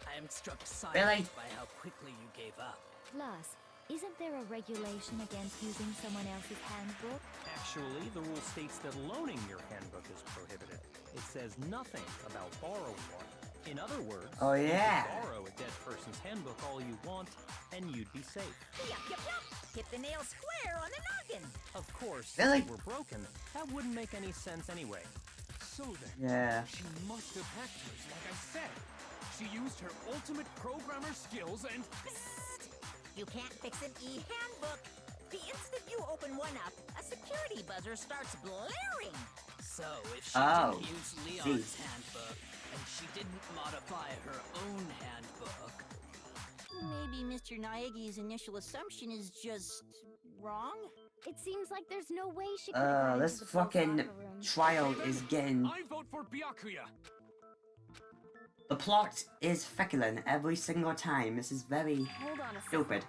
Speaker 15: I am struck silent
Speaker 1: Really?
Speaker 15: by how quickly you gave up.
Speaker 12: Plus, isn't there a regulation against using someone else's handbook?
Speaker 6: Actually, the rule states that loaning your handbook is prohibited. It says nothing about borrowing one. In other words,
Speaker 1: Oh, yeah.
Speaker 6: you can borrow a dead person's handbook all you want, and you'd be safe.
Speaker 2: Yup, yup, yup. Hit the nail square on the noggin.
Speaker 6: Of course,
Speaker 1: Really?
Speaker 6: if it were broken, that wouldn't make any sense anyway.
Speaker 9: So then,
Speaker 1: Yeah.
Speaker 9: she must have hacked hers, like I said. She used her ultimate programmer skills and...
Speaker 2: You can't fix an e-handbook. The instant you open one up, a security buzzer starts blaring.
Speaker 15: So, if she
Speaker 1: Oh,
Speaker 15: didn't use
Speaker 1: see.
Speaker 15: Leon's handbook, and she didn't modify her own handbook,
Speaker 13: Maybe Mr. Naegi's initial assumption is just wrong?
Speaker 4: It seems like there's no way she could have gotten
Speaker 1: This
Speaker 4: into the boys'
Speaker 1: fucking
Speaker 4: locker room.
Speaker 1: trial is getting...
Speaker 9: I vote for Byakuya.
Speaker 1: The plot is feculent every single time. This is very
Speaker 4: Hold on a second.
Speaker 1: stupid.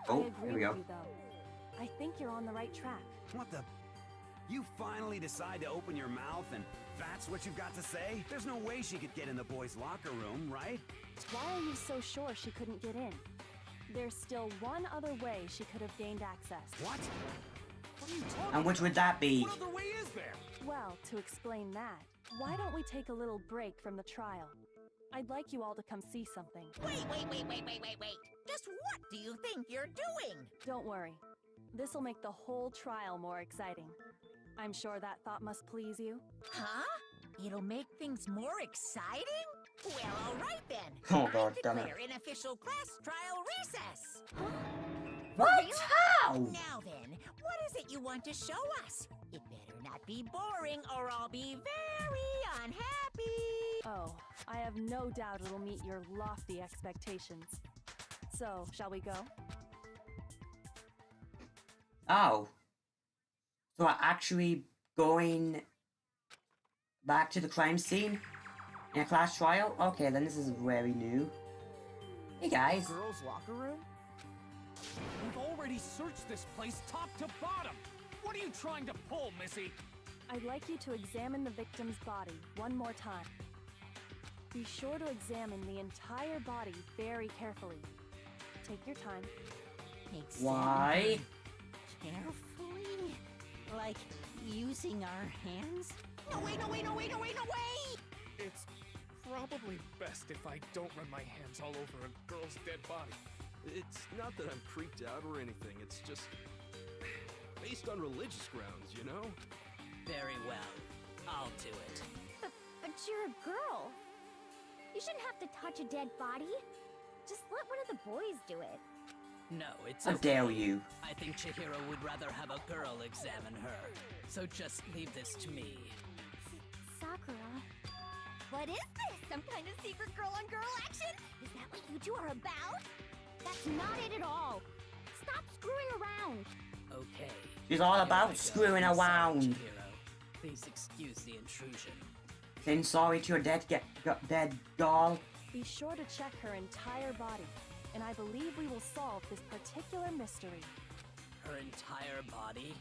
Speaker 4: I
Speaker 1: Oh,
Speaker 4: agree
Speaker 1: here we
Speaker 4: with
Speaker 1: go.
Speaker 4: you, though. I think you're on the right track.
Speaker 7: What the? You finally decide to open your mouth and that's what you've got to say? There's no way she could get in the boys' locker room, right?
Speaker 4: Why are you so sure she couldn't get in? There's still one other way she could have gained access.
Speaker 9: What? What are you talking
Speaker 1: And which would that be?
Speaker 9: What other way is there?
Speaker 4: Well, to explain that, why don't we take a little break from the trial? I'd like you all to come see something.
Speaker 2: Wait. Just what do you think you're doing?
Speaker 4: Don't worry. This'll make the whole trial more exciting. I'm sure that thought must please you.
Speaker 2: Huh? It'll make things more exciting? Well, all right then.
Speaker 1: Oh god,
Speaker 2: I
Speaker 1: damn it.
Speaker 2: declare an official class trial recess.
Speaker 1: What? How?
Speaker 2: Now then, what is it you want to show us? It better not be boring or I'll be very unhappy.
Speaker 4: Oh, I have no doubt it'll meet your lofty expectations. So, shall we go?
Speaker 1: Oh. So we're actually going back to the crime scene in a class trial? Okay, then this is very new. Hey guys.
Speaker 3: Girls' locker room?
Speaker 9: We've already searched this place top to bottom. What are you trying to pull, Missy?
Speaker 4: I'd like you to examine the victim's body one more time. Be sure to examine the entire body very carefully. Take your time.
Speaker 1: Why?
Speaker 2: Carefully? Like using our hands? No, wait!
Speaker 9: It's probably best if I don't run my hands all over a girl's dead body.
Speaker 8: It's not that I'm creeped out or anything, it's just based on religious grounds, you know?
Speaker 15: Very well. I'll do it.
Speaker 5: But you're a girl. You shouldn't have to touch a dead body. Just let one of the boys do it.
Speaker 15: No, it's
Speaker 1: How
Speaker 15: okay.
Speaker 1: dare you?
Speaker 15: I think Chihiro would rather have a girl examine her. So just leave this to me.
Speaker 5: Sakura. What is this? Some kind of secret girl-on-girl action? Is that what you two are about? That's not it at all. Stop screwing around.
Speaker 15: Okay.
Speaker 1: She's all
Speaker 15: Here
Speaker 1: about
Speaker 15: I go.
Speaker 1: screwing
Speaker 15: I'm sorry,
Speaker 1: around.
Speaker 15: Chihiro. Please excuse the intrusion.
Speaker 1: Saying sorry to your dead doll.
Speaker 4: Be sure to check her entire body, and I believe we will solve this particular mystery.
Speaker 15: Her entire body?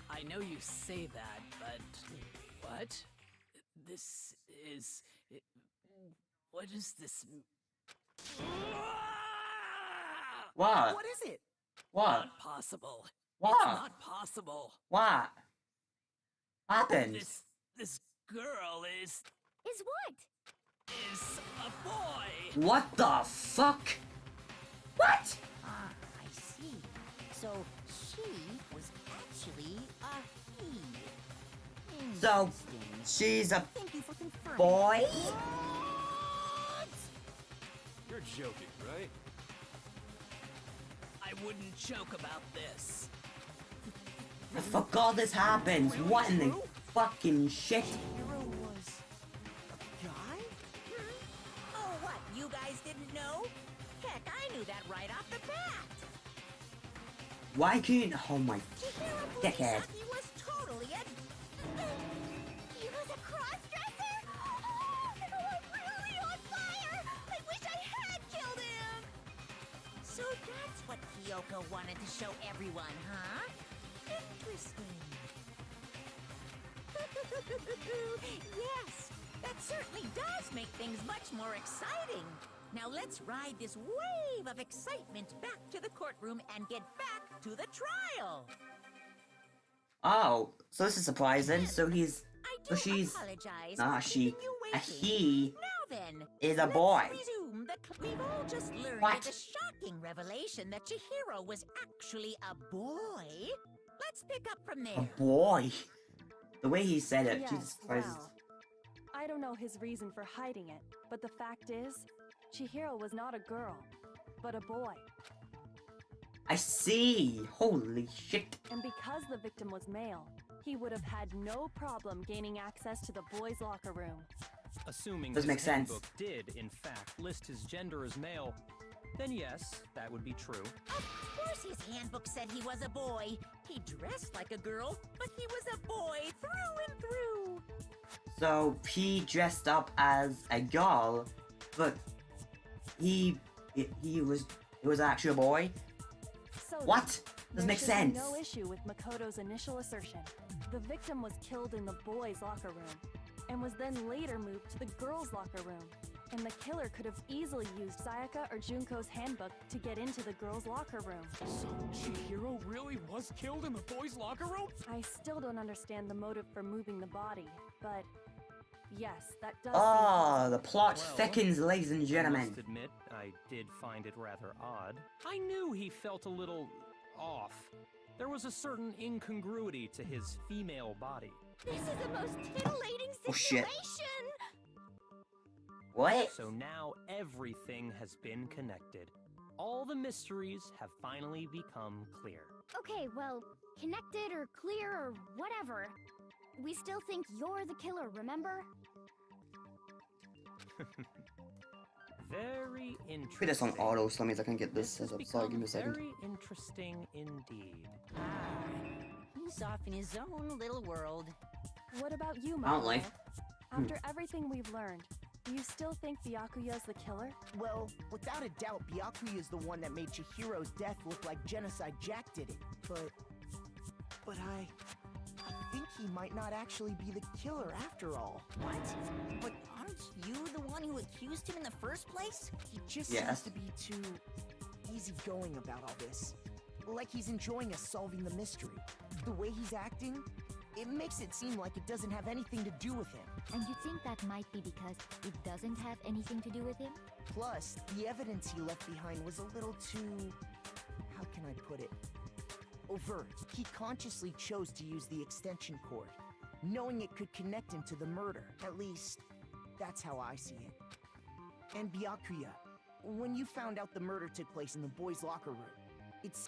Speaker 15: I know you say that, but... What? This is... What is this...
Speaker 1: What?
Speaker 15: What is it?
Speaker 1: What?
Speaker 15: Not possible.
Speaker 1: What?
Speaker 15: It's not possible.
Speaker 1: What? Happened?
Speaker 15: This girl is
Speaker 5: Is what?
Speaker 15: a boy.
Speaker 1: What the fuck? What?
Speaker 2: Ah, I see. So she was actually a he.
Speaker 1: So she's a
Speaker 2: Thank you for confirming.
Speaker 1: boy?
Speaker 8: You're joking, right?
Speaker 15: I wouldn't joke about this.
Speaker 1: I forgot this happens. What in the fucking shit?
Speaker 2: Hero was a guy? Oh, what? You guys didn't know? Heck, I knew that right off the bat.
Speaker 1: Why can't? Oh my
Speaker 2: Chihiro
Speaker 1: dickhead.
Speaker 2: Furisaki was totally a...
Speaker 5: He was a cross-dresser? Oh, I'm really on fire! I wish I had killed him!
Speaker 2: So that's what Kyoko wanted to show everyone, huh? Interesting. Yes, that certainly does make things much more exciting. Now let's ride this wave of excitement back to the courtroom and get back to the trial.
Speaker 1: Oh, so this is surprising. So he's.
Speaker 2: I
Speaker 1: So
Speaker 2: do
Speaker 1: she's.
Speaker 2: apologize
Speaker 1: Nah,
Speaker 2: for keeping you
Speaker 1: a
Speaker 2: waiting.
Speaker 1: he
Speaker 2: Now then,
Speaker 1: is a
Speaker 2: let's
Speaker 1: boy.
Speaker 2: resume the we've all just learned
Speaker 1: What?
Speaker 2: the shocking revelation that Chihiro was actually a boy. Let's pick up from
Speaker 1: A
Speaker 2: there.
Speaker 1: boy. The way he said it,
Speaker 4: Yes,
Speaker 1: Jesus Christ.
Speaker 4: well, I don't know his reason for hiding it, but the fact is, Chihiro was not a girl, but a boy.
Speaker 1: I see. Holy shit.
Speaker 4: And because the victim was male, he would have had no problem gaining access to the boys' locker room.
Speaker 6: Assuming
Speaker 1: Doesn't
Speaker 6: his
Speaker 1: make sense.
Speaker 6: handbook did, in fact, list his gender as male, then yes, that would be true.
Speaker 2: Of course his handbook said he was a boy. He dressed like a girl, but he was a boy through and through.
Speaker 1: So he dressed up as a girl, but he was actually a boy.
Speaker 4: So
Speaker 1: What?
Speaker 4: there
Speaker 1: Doesn't make
Speaker 4: should be
Speaker 1: sense.
Speaker 4: no issue with Makoto's initial assertion. The victim was killed in the boys' locker room, and was then later moved to the girls' locker room, And the killer could have easily used Sayaka or Junko's handbook to get into the girls' locker room.
Speaker 9: So Chihiro really was killed in the boys' locker room?
Speaker 4: I still don't understand the motive for moving the body, but yes, that does
Speaker 1: Oh, the plot thickens, ladies and
Speaker 6: I
Speaker 1: gentlemen.
Speaker 6: must admit, I did find it rather odd. I knew he felt a little off. There was a certain incongruity to his female body.
Speaker 5: This is the most titillating
Speaker 1: Oh, shit.
Speaker 5: situation!
Speaker 1: What?
Speaker 6: So now everything has been connected. All the mysteries have finally become clear.
Speaker 12: Okay, well, connected or clear or whatever. We still think you're the killer, remember?
Speaker 6: Very interesting.
Speaker 1: Put this on auto so that means I can get this
Speaker 6: has
Speaker 1: set up. Sorry, give me a
Speaker 6: become
Speaker 1: second.
Speaker 6: very interesting indeed.
Speaker 13: He's off in his own little world.
Speaker 4: What about you,
Speaker 1: Apparently.
Speaker 4: Makoto? After everything we've learned, do you still think Byakuya's the killer?
Speaker 3: Well, without a doubt, Byakuya is the one that made Chihiro's death look like Genocide Jack did it. But I think he might not actually be the killer after all.
Speaker 13: What? But aren't you the one who accused him in the first place?
Speaker 3: He just
Speaker 1: Yes.
Speaker 3: seems to be too easygoing about all this. Like he's enjoying us solving the mystery. The way he's acting, it makes it seem like it doesn't have anything to do with him.
Speaker 12: And you think that might be because it doesn't have anything to do with him?
Speaker 3: Plus, the evidence he left behind was a little too... how can I put it? Overt. He consciously chose to use the extension cord, knowing it could connect him to the murder. At least, that's how I see it. And Byakuya, when you found out the murder took place in the boys' locker room,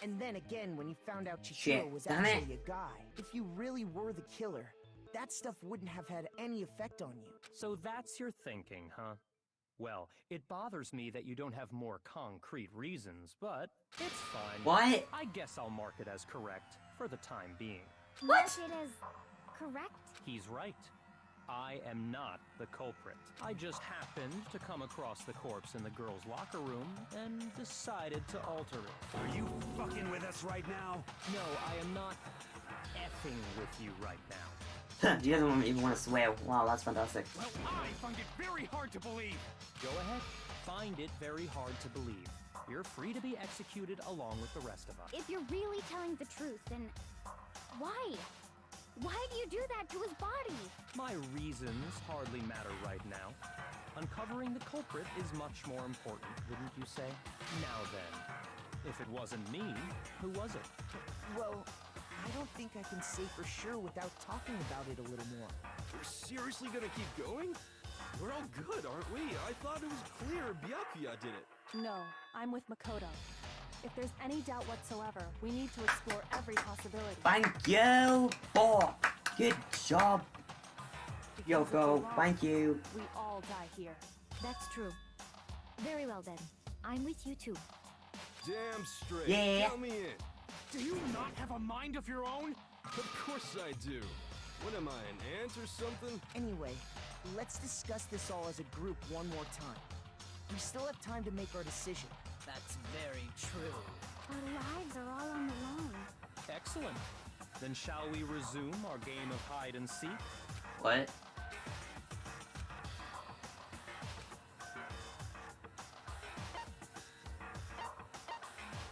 Speaker 3: and then again when you found out Chihiro
Speaker 1: Shit,
Speaker 3: was
Speaker 1: damn it.
Speaker 3: actually a guy, if you really were the killer, that stuff wouldn't have had any effect on you.
Speaker 6: So that's your thinking, huh? Well, it bothers me that you don't have more concrete reasons, but it's fine.
Speaker 1: What?
Speaker 6: I guess I'll mark it as correct for the time being.
Speaker 12: Mark it as correct?
Speaker 6: He's right. I am not the culprit. I just happened to come across the corpse in the girls' locker room and decided to alter it.
Speaker 7: Are you fucking with us right now?
Speaker 6: No, I am not effing with you right now.
Speaker 1: He doesn't even want to swear. Wow, that's fantastic.
Speaker 9: Well, I find it very hard to believe.
Speaker 6: Go ahead. Find it very hard to believe. You're free to be executed along with the rest of us.
Speaker 12: If you're really telling the truth, then why? Why do you do that to his body?
Speaker 6: My reasons hardly matter right now. Uncovering the culprit is much more important, wouldn't you say? Now then, if it wasn't me, who was it?
Speaker 3: Well, I don't think I can say for sure without talking about it a little more.
Speaker 8: We're seriously gonna keep going? We're all good, aren't we? I thought it was clear Byakuya did it.
Speaker 4: No, I'm with Makoto. If there's any doubt whatsoever, we need to explore every possibility.
Speaker 1: Thank you, boy. Good job,
Speaker 4: Because if we're
Speaker 1: Yoko.
Speaker 4: wrong,
Speaker 1: Thank you.
Speaker 4: We all die here.
Speaker 12: That's true. Very well then. I'm with you too.
Speaker 8: Damn straight.
Speaker 1: Yeah.
Speaker 8: Count me in.
Speaker 9: Do you not have a mind of your own?
Speaker 8: Of course I do. What am I, an ant or something?
Speaker 3: Anyway, let's discuss this all as a group one more time. We still have time to make our decision.
Speaker 15: That's very true.
Speaker 12: Our lives are all on the line.
Speaker 6: Excellent. Then shall we resume our game of hide and seek?
Speaker 1: What?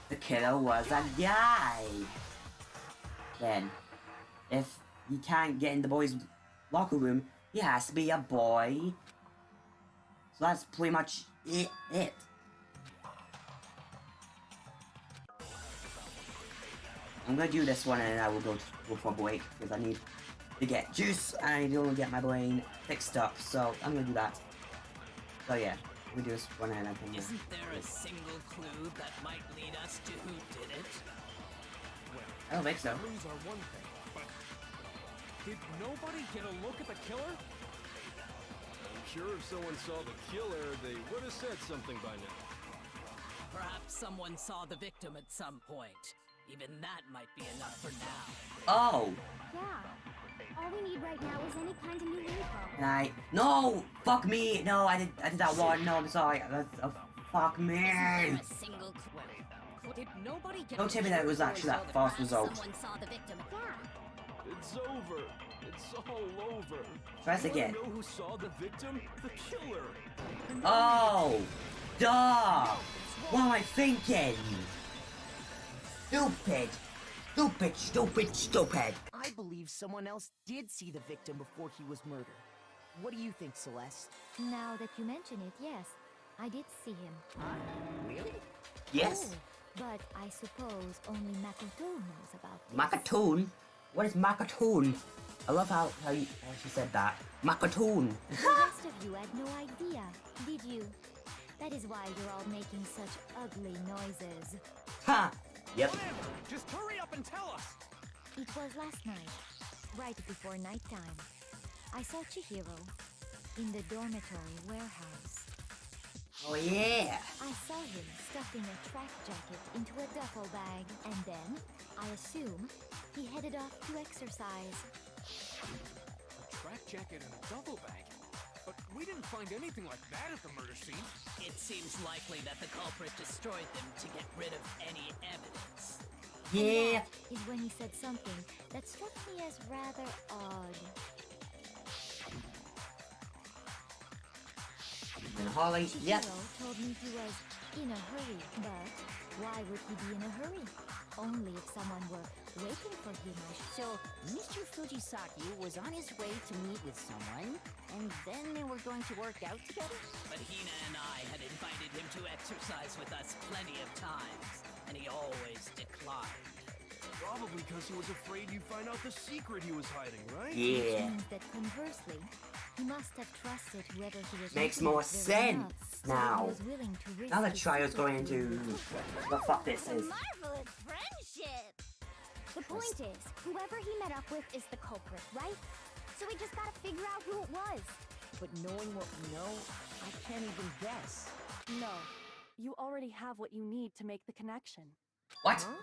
Speaker 1: The killer was a guy. Then, if you can't get in the boys' locker room, he has to be a boy. So that's pretty much it. I'm gonna do this one and then I will go for a break because I need to get juice and I need to get my brain fixed up. So I'm gonna do that. So yeah, we do this one and I can.
Speaker 15: Isn't there a single clue that might lead us to who did it?
Speaker 1: I don't think so.
Speaker 9: Clues are one thing, but did nobody get a look at the killer?
Speaker 8: I'm sure if someone saw the killer, they would have said something by now.
Speaker 15: Perhaps someone saw the victim at some point. Even that might be enough for now.
Speaker 1: Oh!
Speaker 12: Yeah. All we need right now is any kind of new info.
Speaker 1: Night. No! Fuck me! No, I did that one. No, I'm sorry. Fuck me!
Speaker 13: A single clue.
Speaker 15: Did nobody get
Speaker 1: Don't tell me that it was actually that fast result.
Speaker 5: Someone saw the victim.
Speaker 12: Yeah.
Speaker 8: It's over. It's all over.
Speaker 1: Try this again.
Speaker 8: You know who saw the victim? The killer.
Speaker 1: Oh! Duh! What am I thinking? Stupid! Stupid, stupid, stupid!
Speaker 3: I believe someone else did see the victim before he was murdered. What do you think, Celeste?
Speaker 12: Now that you mention it, yes, I did see him.
Speaker 3: Really?
Speaker 1: Yes.
Speaker 12: Oh, but I suppose only Makoto knows about this.
Speaker 1: Makatoon? What is Makatoon? I love how she said that. Makatoon!
Speaker 12: The rest of you had no idea, did you? That is why you're all making such ugly noises.
Speaker 1: Ha! Yep.
Speaker 9: Whatever! Just hurry up and tell us!
Speaker 12: It was last night, right before nighttime. I saw Chihiro in the dormitory warehouse.
Speaker 1: Oh yeah!
Speaker 12: I saw him stuffing a track jacket into a duffel bag, and then, I assume, he headed off to exercise.
Speaker 9: A track jacket and a duffel bag? But we didn't find anything like that at the murder scene.
Speaker 15: It seems likely that the culprit destroyed them to get rid of any evidence.
Speaker 1: Yeah!
Speaker 12: Is when he said something that struck me as rather odd.
Speaker 1: And Holly, yep.
Speaker 12: Chihiro told me he was in a hurry, but why would he be in a hurry? Only if someone were waiting for him.
Speaker 13: So, Mr. Fujisaki was on his way to meet with someone, and then they were going to work out together?
Speaker 15: But Hina and I had invited him to exercise with us plenty of times, and he always declined.
Speaker 8: Probably because he was afraid you'd find out the secret he was hiding, right?
Speaker 1: Yeah.
Speaker 12: Which means that conversely, he must have trusted whoever he was
Speaker 1: Makes
Speaker 12: looking
Speaker 1: more
Speaker 12: at very enough,
Speaker 1: sense
Speaker 12: so
Speaker 1: now.
Speaker 12: he was willing to risk
Speaker 1: Now that
Speaker 12: his
Speaker 1: Trio's
Speaker 12: secret
Speaker 1: going into the fuck this is.
Speaker 5: Marvelous friendship!
Speaker 16: The point is, whoever he met up with is the culprit, right? So we just gotta figure out who it was.
Speaker 3: But knowing what we know, I can't even guess.
Speaker 4: No. You already have what you need to make the connection.
Speaker 1: What?
Speaker 4: Huh?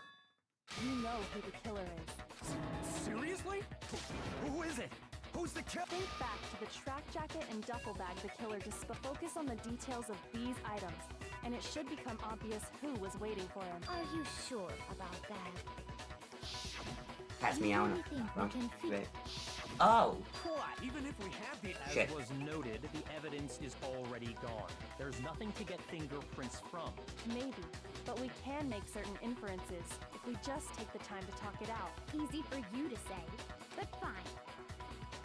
Speaker 4: You know who the killer is.
Speaker 9: Seriously? Who is it? Who's the killer?
Speaker 4: Think back to the track jacket and duffel bag the killer just focus on the details of these items, and it should become obvious who was waiting for him.
Speaker 12: Are you sure about that?
Speaker 1: Pass me out.
Speaker 12: We can fit.
Speaker 1: Oh!
Speaker 9: Even if we have the
Speaker 1: Shit.
Speaker 6: As was noted, the evidence is already gone. There's nothing to get fingerprints from.
Speaker 4: Maybe, but we can make certain inferences if we just take the time to talk it out.
Speaker 16: Easy for you to say, but fine.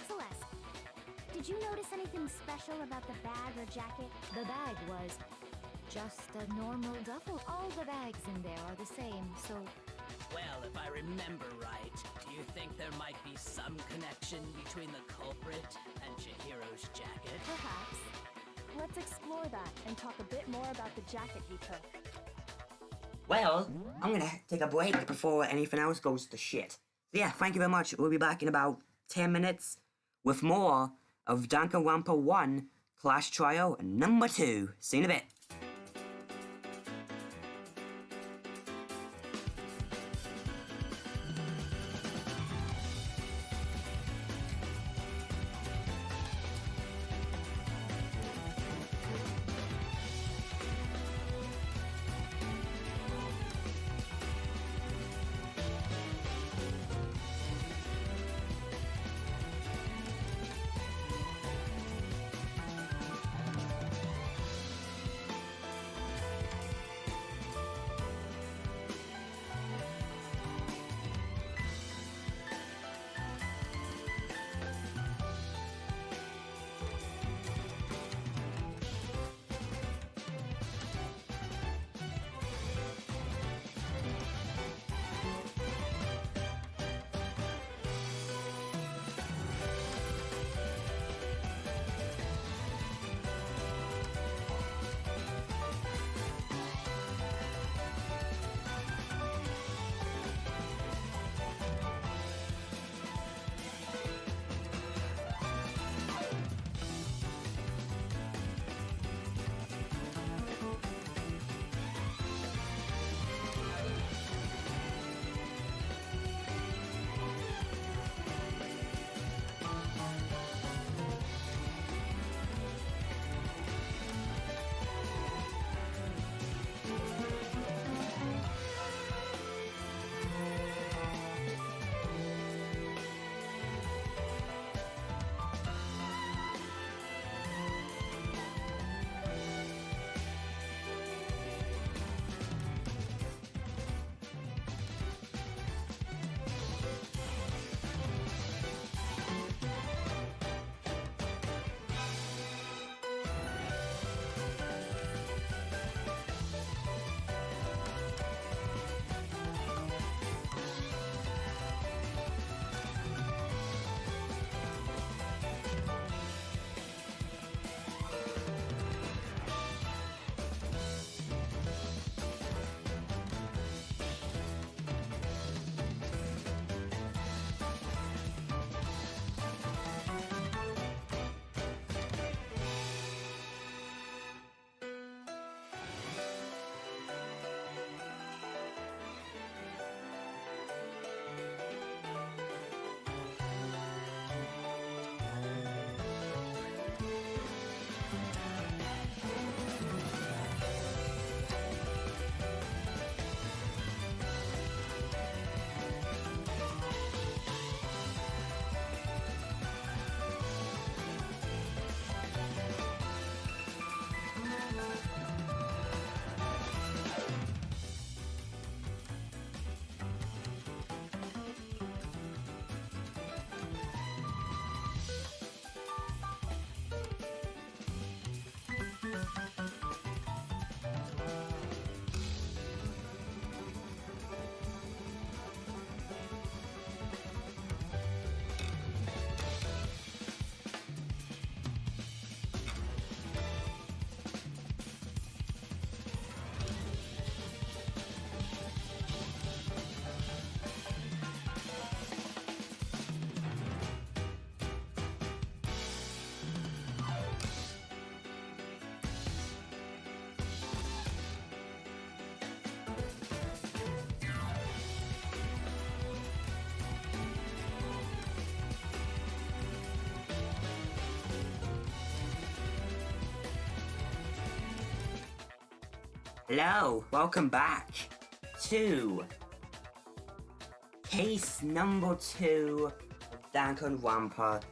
Speaker 16: Celeste, did you notice anything special about the bag or jacket?
Speaker 12: The bag was just a normal duffel. All the bags in there are the same, so...
Speaker 15: Well, if I remember right, do you think there might be some connection between the culprit and Chihiro's jacket?
Speaker 4: Perhaps. Let's explore that and talk a bit more about the jacket he took.
Speaker 1: Well, I'm gonna take a break before anything else goes to shit. So yeah, thank you very much. We'll be back in about 10 minutes with more of Danganronpa 1 Clash Trial number 2. See you in a bit. Hello, welcome back to case number 2 of Danganronpa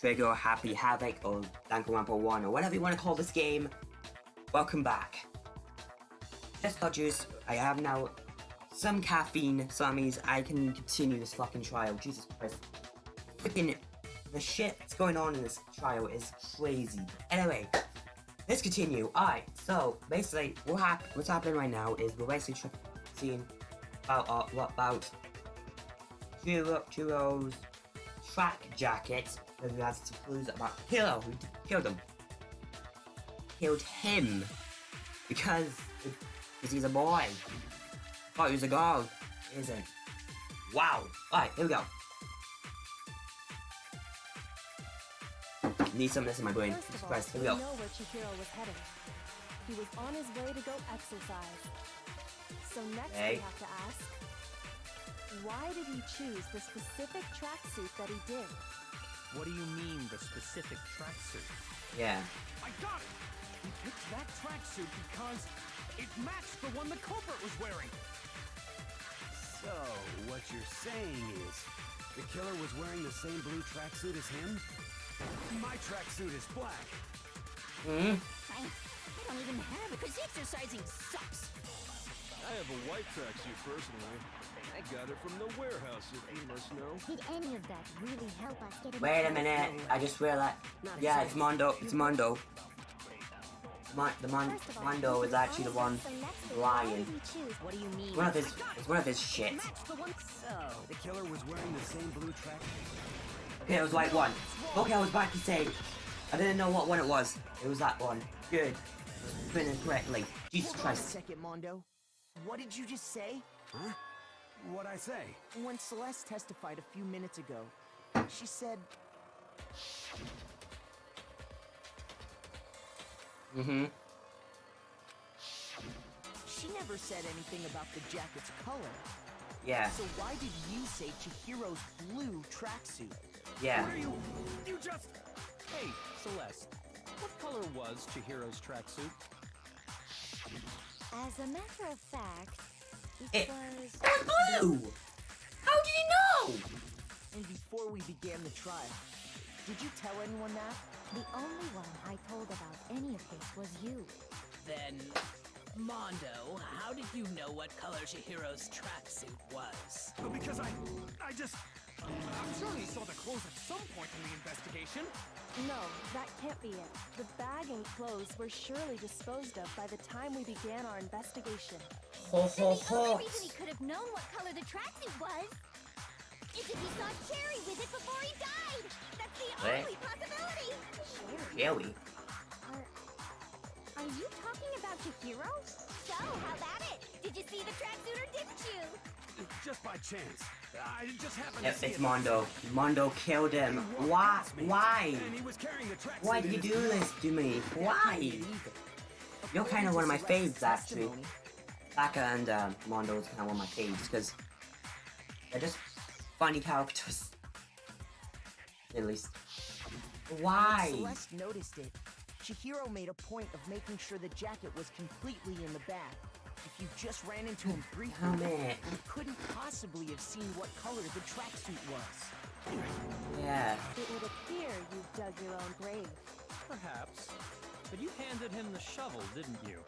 Speaker 1: Trigger Happy Havoc, or Danganronpa 1, or whatever you want to call this game. Welcome back. Just got juice. I have now some caffeine, so that means I can continue this fucking trial. Jesus Christ. Freaking the shit that's going on in this trial is crazy. Anyway, let's continue. Alright, so basically what's happening right now is we're basically seeing about Chihiro's track jacket, that he has to clues about Hiro, who killed him. Killed him because he's a boy. Thought he was a girl. Isn't. Wow. Alright, here we go. Need some of this in my brain.
Speaker 4: First of all,
Speaker 1: Christ, here we
Speaker 4: we
Speaker 1: go.
Speaker 4: know where Chihiro was heading. He was on his way to go exercise. So next
Speaker 1: Okay.
Speaker 4: we have to ask, why did he choose the specific tracksuit that he did?
Speaker 14: What do you mean, the specific tracksuit?
Speaker 1: Yeah.
Speaker 9: I got it! He picked that tracksuit because it matched the one the culprit was wearing.
Speaker 7: So, what you're saying is, the killer was wearing the same blue tracksuit as him? My tracksuit is black.
Speaker 1: Hmm?
Speaker 13: Thanks. I don't even have it because exercising sucks.
Speaker 8: I have a white tracksuit personally. I got it from the warehouse, if you must know.
Speaker 12: Did any of that really help us get
Speaker 1: Wait a minute. I just realized. Yeah, it's Mondo. It's Mondo. Mondo is actually the one lying.
Speaker 13: What do you mean?
Speaker 1: It's one of his shit.
Speaker 13: So,
Speaker 7: The killer was wearing the same blue tracksuit.
Speaker 1: Okay, it was like one. Okay, I was about to say. I didn't know what one it was. It was that one. Good. Printed correctly. Jesus
Speaker 3: Hold on a
Speaker 1: Christ.
Speaker 3: second, Mondo. What did you just say?
Speaker 7: Huh? What'd I say?
Speaker 3: When Celeste testified a few minutes ago, she said...
Speaker 1: Mm-hmm.
Speaker 3: She never said anything about the jacket's color.
Speaker 1: Yeah.
Speaker 3: So why did you say Chihiro's blue tracksuit?
Speaker 1: Yeah.
Speaker 14: You just... Hey, Celeste. What color was Chihiro's tracksuit?
Speaker 12: As a matter of fact,
Speaker 1: It
Speaker 12: was...
Speaker 1: was blue! How do you know?
Speaker 3: And before we began the trial, did you tell anyone that?
Speaker 12: The only one I told about any of this was you.
Speaker 15: Then, Mondo, how did you know what color Chihiro's tracksuit was?
Speaker 9: Because I'm sure he saw the clothes at some point in the investigation.
Speaker 4: No, that can't be it. The bag and clothes were surely disposed of by the time we began our investigation.
Speaker 1: Ho ho
Speaker 5: The only
Speaker 1: ho.
Speaker 5: reason he could have known what color the tracksuit was is if he saw Cherry with it before he died. That's the
Speaker 1: What?
Speaker 5: only possibility.
Speaker 1: Cherry.
Speaker 5: Are you talking about Chihiro? So, how about it? Did you see the tracksuit or didn't you?
Speaker 7: Just by chance. I just happened
Speaker 1: Yep,
Speaker 7: to see
Speaker 1: it's
Speaker 7: it.
Speaker 1: Mondo. Mondo killed him. Why? Why?
Speaker 7: And he was carrying the tracksuit.
Speaker 1: Why did you do this to me? Why? You're kind of one of my faves, actually. Baka and Mondo is kind of one of my faves because they're just funny characters. At least. Why?
Speaker 3: When Celeste noticed it, Chihiro made a point of making sure the jacket was completely in the bag. If you just ran into him briefly,
Speaker 1: Damn it.
Speaker 3: you couldn't possibly have seen what color the tracksuit was.
Speaker 1: Yeah.
Speaker 4: It would appear you've dug your own grave.
Speaker 14: Perhaps. But you handed him the shovel, didn't you?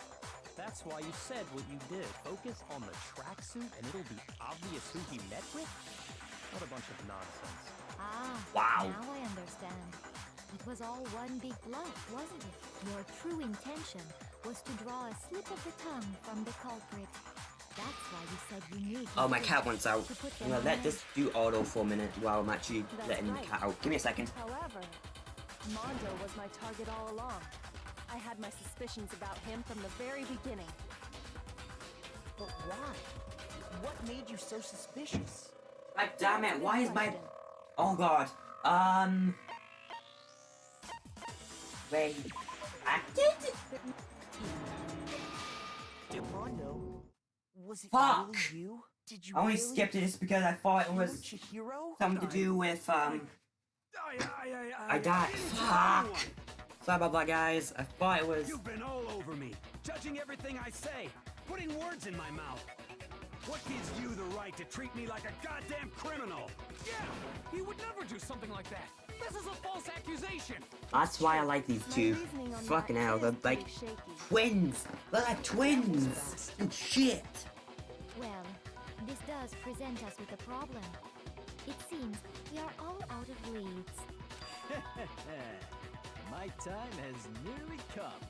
Speaker 14: That's why you said what you did. Focus on the tracksuit and it'll be obvious who he met with? What a bunch of nonsense.
Speaker 12: Ah,
Speaker 1: Wow.
Speaker 12: now I understand. It was all one big bluff, wasn't it? Your true intention was to draw a slip of the tongue from the culprit. That's why you said you knew.
Speaker 1: Oh, my cat wants out. I'm gonna let this do auto for a minute while I'm actually
Speaker 4: That's
Speaker 1: letting the
Speaker 4: right.
Speaker 1: cat out. Give me a second.
Speaker 4: However, Mondo was my target all along. I had my suspicions about him from the very beginning.
Speaker 3: But why? What made you so suspicious?
Speaker 1: God damn it, why is my... Oh god. Wait. Acted?
Speaker 3: Mondo, was it
Speaker 1: Fuck!
Speaker 3: really you? Did you
Speaker 1: I only
Speaker 3: really?
Speaker 1: skipped it just because I thought it
Speaker 3: You
Speaker 1: was
Speaker 3: were Chihiro?
Speaker 1: something to do with, I died.
Speaker 7: I
Speaker 1: Fuck! Sorry about that, guys. I thought it was...
Speaker 7: You've been all over me, judging everything I say, putting words in my mouth. What gives you the right to treat me like a goddamn criminal?
Speaker 9: Yeah, he would never do something like that. This is a false accusation.
Speaker 1: That's why I like these two. Fucking hell, they're like twins. They're like twins. And shit.
Speaker 12: Well, this does present us with a problem. It seems we are all out of leads.
Speaker 17: My time has nearly come.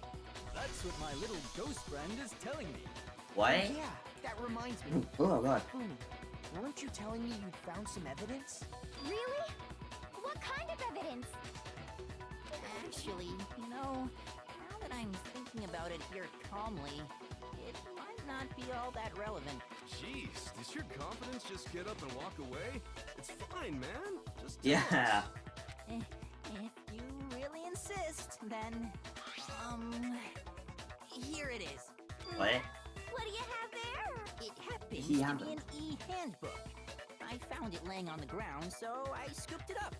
Speaker 17: That's what my little ghost friend is telling me.
Speaker 1: What?
Speaker 3: Yeah, that reminds me.
Speaker 1: Oh, God.
Speaker 3: Fumi, weren't you telling me you'd found some evidence?
Speaker 16: Really? What kind of evidence?
Speaker 13: Actually, you know, now that I'm thinking about it here calmly, it might not be all that relevant.
Speaker 8: Jeez, does your confidence just get up and walk away? It's fine, man. Just
Speaker 1: yeah.
Speaker 13: If you really insist, then, here it is.
Speaker 1: What?
Speaker 13: What do you have there? It happens
Speaker 1: He
Speaker 13: to
Speaker 1: had
Speaker 13: be
Speaker 1: them.
Speaker 13: an e-handbook. I found it laying on the ground, so I scooped it up.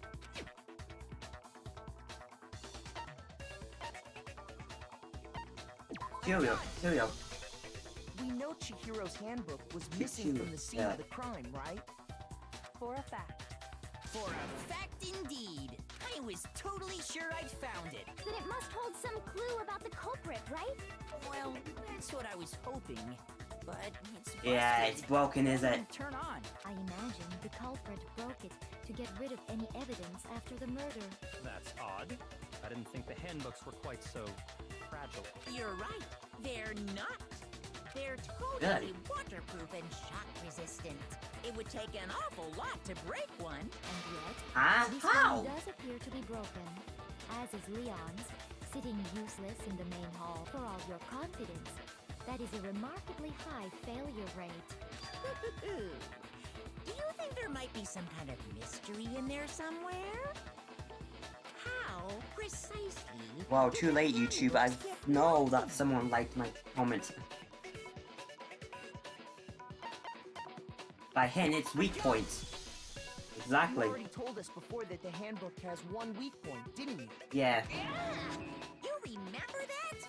Speaker 1: Cheerio.
Speaker 3: We know Chihiro's handbook was missing from the scene of the crime, right?
Speaker 4: For a fact.
Speaker 13: For a fact indeed. I was totally sure I'd found it.
Speaker 16: Then it must hold some clue about the culprit, right?
Speaker 13: Well, that's what I was hoping. But it's busted.
Speaker 1: Yeah, it's broken, is it?
Speaker 13: Turn on.
Speaker 12: I imagine the culprit broke it to get rid of any evidence after the murder.
Speaker 14: That's odd. I didn't think the handbooks were quite so fragile.
Speaker 2: You're right. They're not. They're totally waterproof and shock resistant. It would take an awful lot to break one.
Speaker 12: And yet,
Speaker 1: Huh?
Speaker 12: this
Speaker 1: How?
Speaker 12: one does appear to be broken, as is Leon's, sitting useless in the main hall for all your confidence. That is a remarkably high failure rate.
Speaker 2: Do you think there might be some kind of mystery in there somewhere? How precisely?
Speaker 1: Wow, too late, YouTube. I know that someone liked my comment. By hitting its weak points. Exactly.
Speaker 3: You already told us before that the handbook has one weak point, didn't you?
Speaker 1: Yeah.
Speaker 2: You remember that?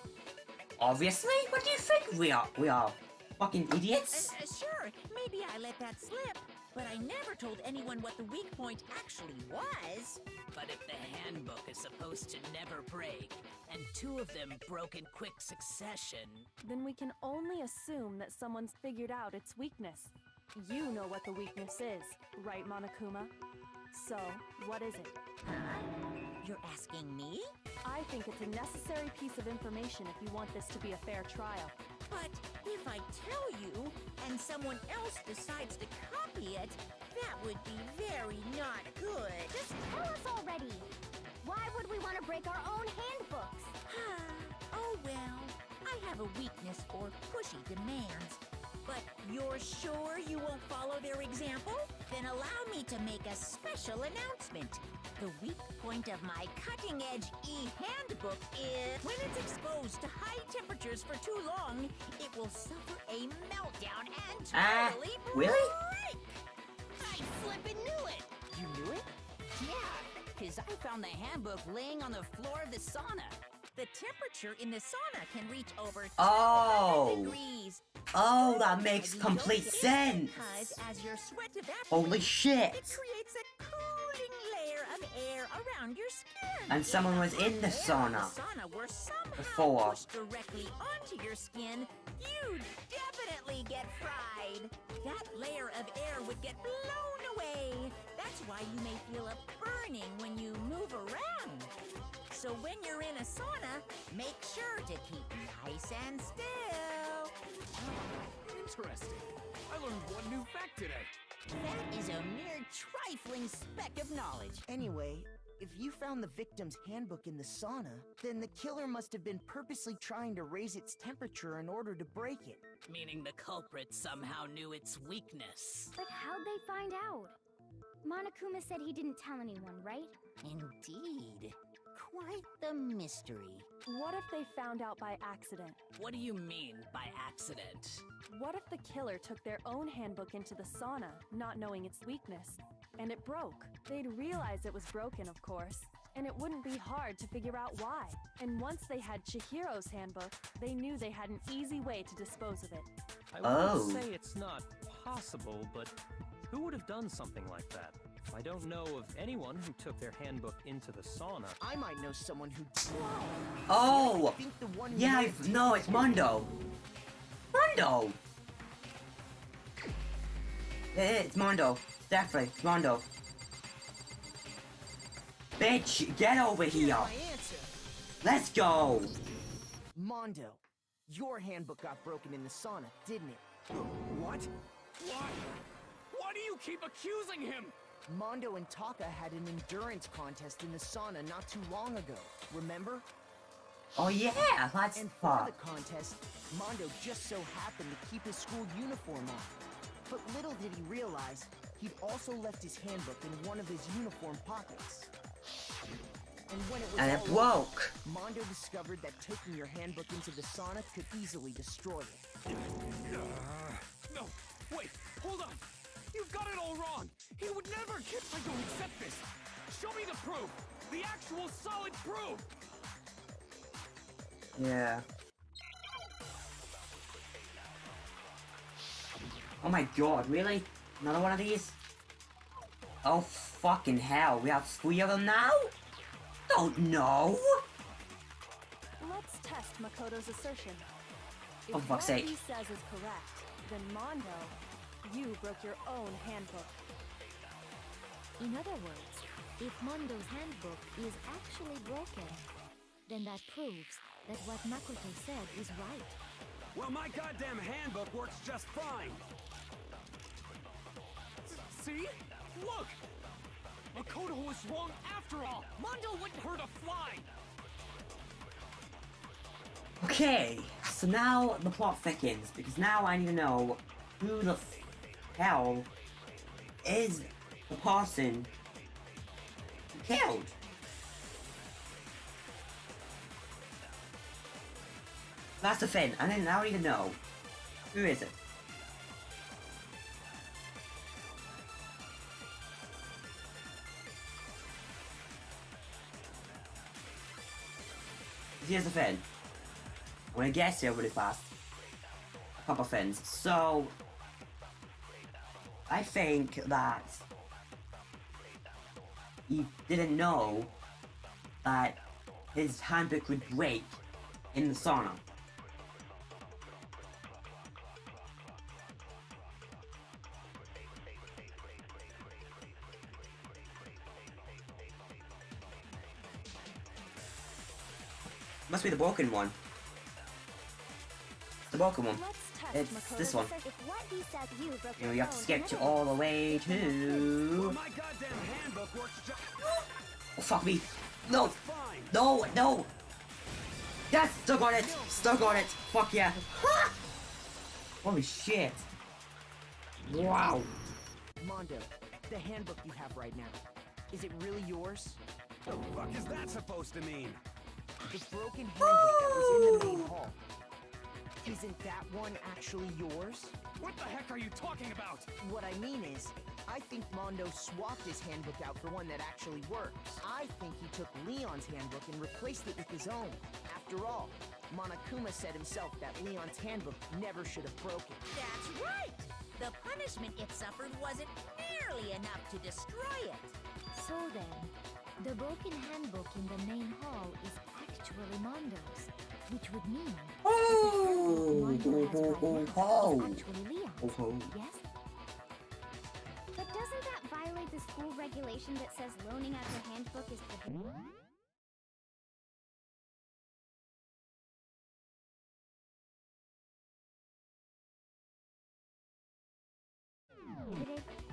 Speaker 1: Obviously. What do you think we are? We are fucking idiots.
Speaker 2: Sure, maybe I let that slip, but I never told anyone what the weak point actually was.
Speaker 15: But if the handbook is supposed to never break, and two of them broke in quick succession,
Speaker 4: Then we can only assume that someone's figured out its weakness. You know what the weakness is, right, Monokuma? So, what is it?
Speaker 2: You're asking me?
Speaker 4: I think it's a necessary piece of information if you want this to be a fair trial.
Speaker 2: But if I tell you, and someone else decides to copy it, that would be very not good.
Speaker 16: Just tell us already. Why would we want to break our own handbooks?
Speaker 2: Oh well, I have a weakness for pushy demands. But you're sure you won't follow their example? Then allow me to make a special announcement. The weak point of my cutting-edge e-handbook is when it's exposed to high temperatures for too long, it will suffer a meltdown and totally
Speaker 1: really?
Speaker 2: break. I flippin' knew it.
Speaker 3: You knew it?
Speaker 13: Yeah, because I found the handbook laying on the floor of the sauna.
Speaker 2: The temperature in the sauna can reach over 200
Speaker 1: Oh.
Speaker 2: degrees.
Speaker 1: Oh, that makes complete sense.
Speaker 2: Because as your sweat evaporates,
Speaker 1: Holy shit.
Speaker 2: it creates a cooling layer of air around your skin.
Speaker 1: And someone was in the
Speaker 2: If
Speaker 1: sauna
Speaker 2: the sauna were somehow
Speaker 1: before.
Speaker 2: pushed directly onto your skin, you'd definitely get fried. That layer of air would get blown away. That's why you may feel a burning when you move around. So when you're in a sauna, make sure to keep nice and still.
Speaker 9: Interesting. I learned one new fact today.
Speaker 13: That is a mere trifling speck of knowledge.
Speaker 3: Anyway, if you found the victim's handbook in the sauna, then the killer must have been purposely trying to raise its temperature in order to break it.
Speaker 15: meaning the culprit somehow knew its weakness.
Speaker 16: But how'd they find out? Monokuma said he didn't tell anyone, right?
Speaker 13: Indeed. Quite the mystery.
Speaker 4: What if they found out by accident?
Speaker 15: What do you mean by accident?
Speaker 4: What if the killer took their own handbook into the sauna, not knowing its weakness, and it broke? They'd realize it was broken, of course, and it wouldn't be hard to figure out why. And once they had Chihiro's handbook, they knew they had an easy way to dispose of it.
Speaker 14: I wouldn't say it's not possible, but who would have done something like that? I don't know of anyone who took their handbook into the sauna.
Speaker 3: I might know someone who...
Speaker 1: Oh!
Speaker 3: I think the one who
Speaker 1: Yeah,
Speaker 3: lived-
Speaker 1: no, it's Mondo. Mondo! It's Mondo. Definitely, it's Mondo. Bitch, get over here.
Speaker 3: My answer.
Speaker 1: Let's go.
Speaker 3: Mondo, your handbook got broken in the sauna, didn't it?
Speaker 9: What? Why? Why do you keep accusing him?
Speaker 3: Mondo and Taka had an endurance contest in the sauna not too long ago, remember?
Speaker 1: Oh yeah, that's
Speaker 3: And for
Speaker 1: fun.
Speaker 3: the contest, Mondo just so happened to keep his school uniform on. But little did he realize, he'd also left his handbook in one of his uniform pockets. And when it was
Speaker 1: And it
Speaker 3: all over,
Speaker 1: broke.
Speaker 3: Mondo discovered that taking your handbook into the sauna could easily destroy it.
Speaker 9: No, wait, hold on. You've got it all wrong. He would never get... I don't accept this. Show me the proof. The actual solid proof.
Speaker 1: Yeah. Oh my god, really? Another one of these? Oh fucking hell, we have 3 of them now? Don't know.
Speaker 4: Let's test Makoto's assertion. If
Speaker 1: Oh, for fuck's
Speaker 4: what
Speaker 1: sake.
Speaker 4: he says is correct, then Mondo, you broke your own handbook.
Speaker 12: In other words, if Mondo's handbook is actually broken, then that proves that what Makoto said is right.
Speaker 7: Well, my goddamn handbook works just fine.
Speaker 9: See? Look! Makoto was wrong after all. Mondo wouldn't hurt a fly.
Speaker 1: Okay, so now the plot thickens, because now I need to know who the hell is the person who killed. That's the thing, and then I don't even know. Who is it? Here's the thing. I'm gonna guess here really fast. A couple things. So, I think that he didn't know that his handbook would break in the sauna. Must be the broken one. The broken one.
Speaker 4: Let's test
Speaker 1: It's
Speaker 4: Makoto's
Speaker 1: this one.
Speaker 4: assertion.
Speaker 16: If what he said you broke
Speaker 1: You know,
Speaker 16: your
Speaker 1: you have to
Speaker 16: own,
Speaker 1: skip to
Speaker 16: another
Speaker 1: all the way to...
Speaker 7: My goddamn handbook works just...
Speaker 1: Oh, fuck me. No. No, no. Yes, still got it. Still got it. Fuck yeah. Holy shit. Wow.
Speaker 3: Mondo, the handbook you have right now, is it really yours?
Speaker 7: The fuck is that supposed to mean?
Speaker 3: The broken handbook that was in the main hall. Isn't that one actually yours?
Speaker 9: What the heck are you talking about?
Speaker 3: What I mean is, I think Mondo swapped his handbook out for one that actually works. I think he took Leon's handbook and replaced it with his own. After all, Monokuma said himself that Leon's handbook never should have broken.
Speaker 2: That's right! The punishment it suffered wasn't nearly enough to destroy it.
Speaker 12: So then, the broken handbook in the main hall is actually Mondo's, which would mean
Speaker 1: Oh,
Speaker 12: that the handbook Mondo has right
Speaker 1: oh,
Speaker 12: now is actually Leon's.
Speaker 1: oh.
Speaker 12: Yes?
Speaker 16: But doesn't that violate the school regulation that says loaning out your handbook is prohibited?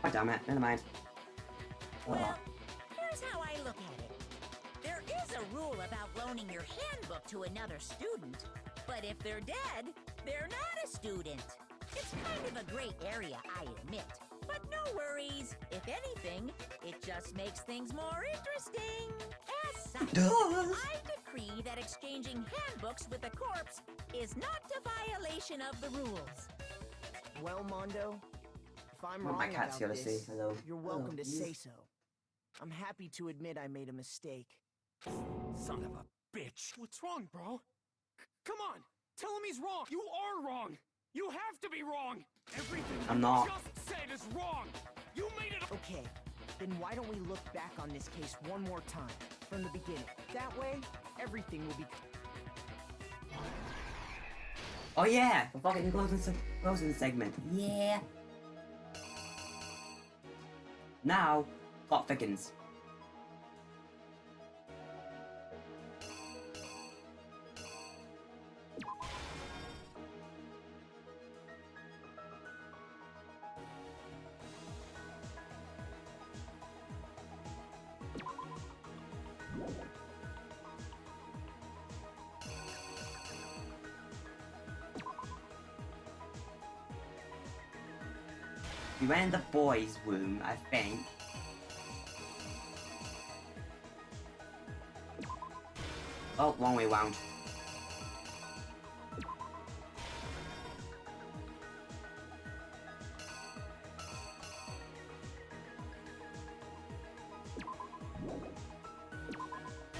Speaker 1: God damn it, never mind.
Speaker 2: Well, here's how I look at it. There is a rule about loaning your handbook to another student, but if they're dead, they're not a student. It's kind of a gray area, I admit. But no worries. If anything, it just makes things more interesting. As such, I decree that exchanging handbooks with a corpse is not a violation of the rules.
Speaker 3: Well, Mondo, if I'm
Speaker 1: Well,
Speaker 3: wrong
Speaker 1: my cat's
Speaker 3: about
Speaker 1: here to
Speaker 3: this,
Speaker 1: say hello.
Speaker 3: you're welcome
Speaker 1: Hello.
Speaker 3: to say so. I'm happy to admit I made a mistake.
Speaker 9: Son of a bitch. What's wrong, bro? Come on. Tell him he's wrong. You are wrong. You have to be wrong. Everything
Speaker 1: I'm
Speaker 9: you
Speaker 1: not.
Speaker 9: just said is wrong. You made it.
Speaker 3: Okay, then why don't we look back on this case one more time, from the beginning? That way, everything will be...
Speaker 1: Oh yeah, the fucking closing segment. Yeah. Now, plot thickens. We went in the boys' room, I think. Oh, wrong way round.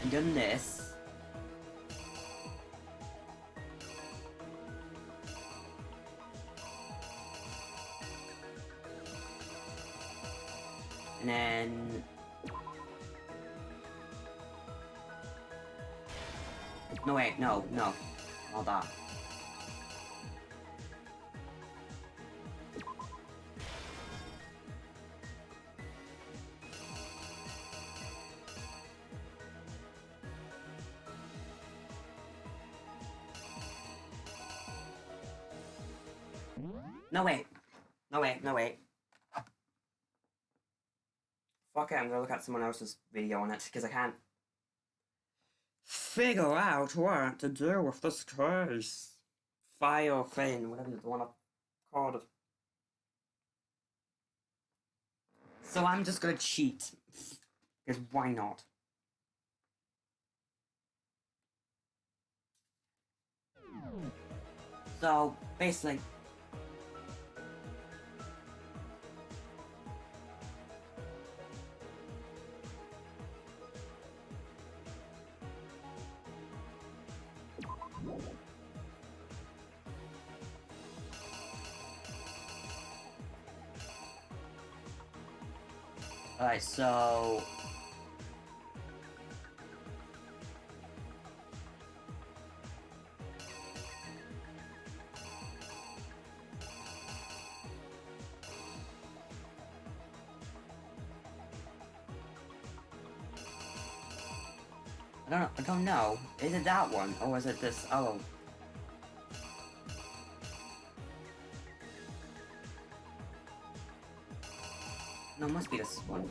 Speaker 1: And done this. And then... No, wait, no. All that. No, wait. Fuck it, I'm gonna look at someone else's video on it, because I can't figure out what to do with this case. File thing, whatever you want to call it. So I'm just gonna cheat, because why not? So, basically... Alright, so... I don't know. Is it that one, or is it this other? No, it must be this one.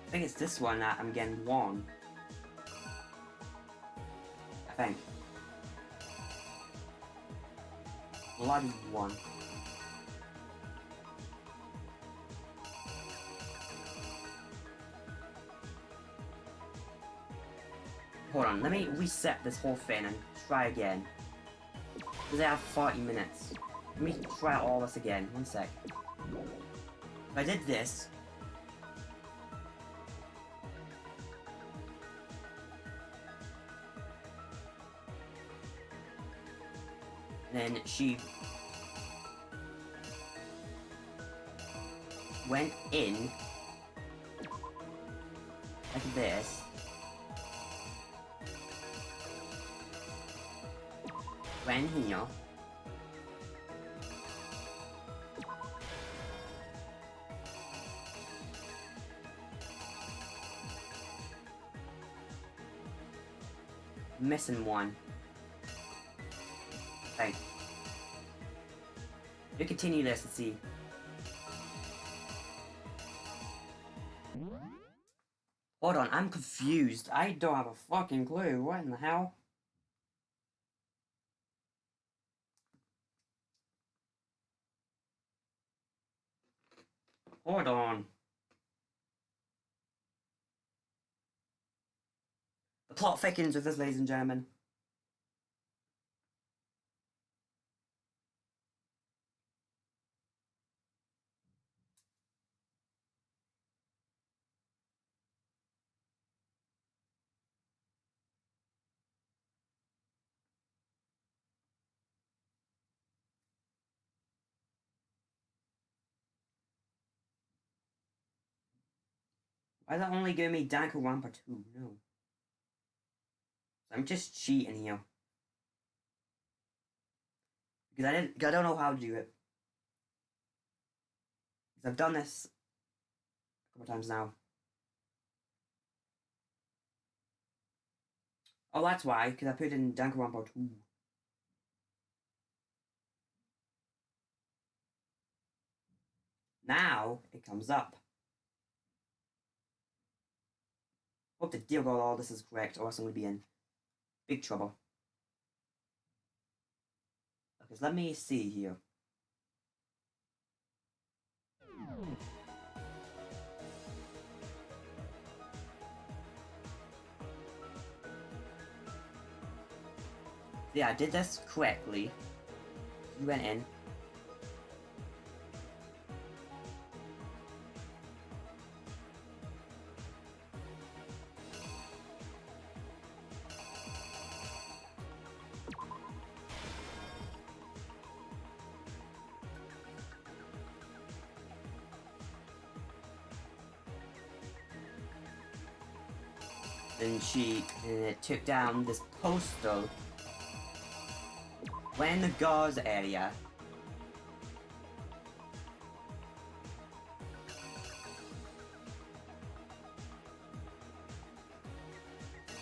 Speaker 1: I think it's this one that I'm getting one. I think. Bloody one. Hold on, let me reset this whole thing and try again. Because I have 40 minutes. Let me try all this again. One sec. If I did this... Then she... went in... like this. Went here. Missing one. Okay. You continue this and see. Hold on, I'm confused. I don't have a fucking clue. What in the hell? Hold on. The plot thickens with this, ladies and gentlemen. Why is that only giving me Danganronpa 2? No. I'm just cheating here. Because I don't know how to do it. Because I've done this a couple times now. Oh, that's why, because I put in Danganronpa 2. Now, it comes up. Hope to dear God all this is correct, or else I'm going to be in big trouble. Okay, so let me see here. Yeah, I did this correctly. You went in. And it took down this poster. We're in the guards area.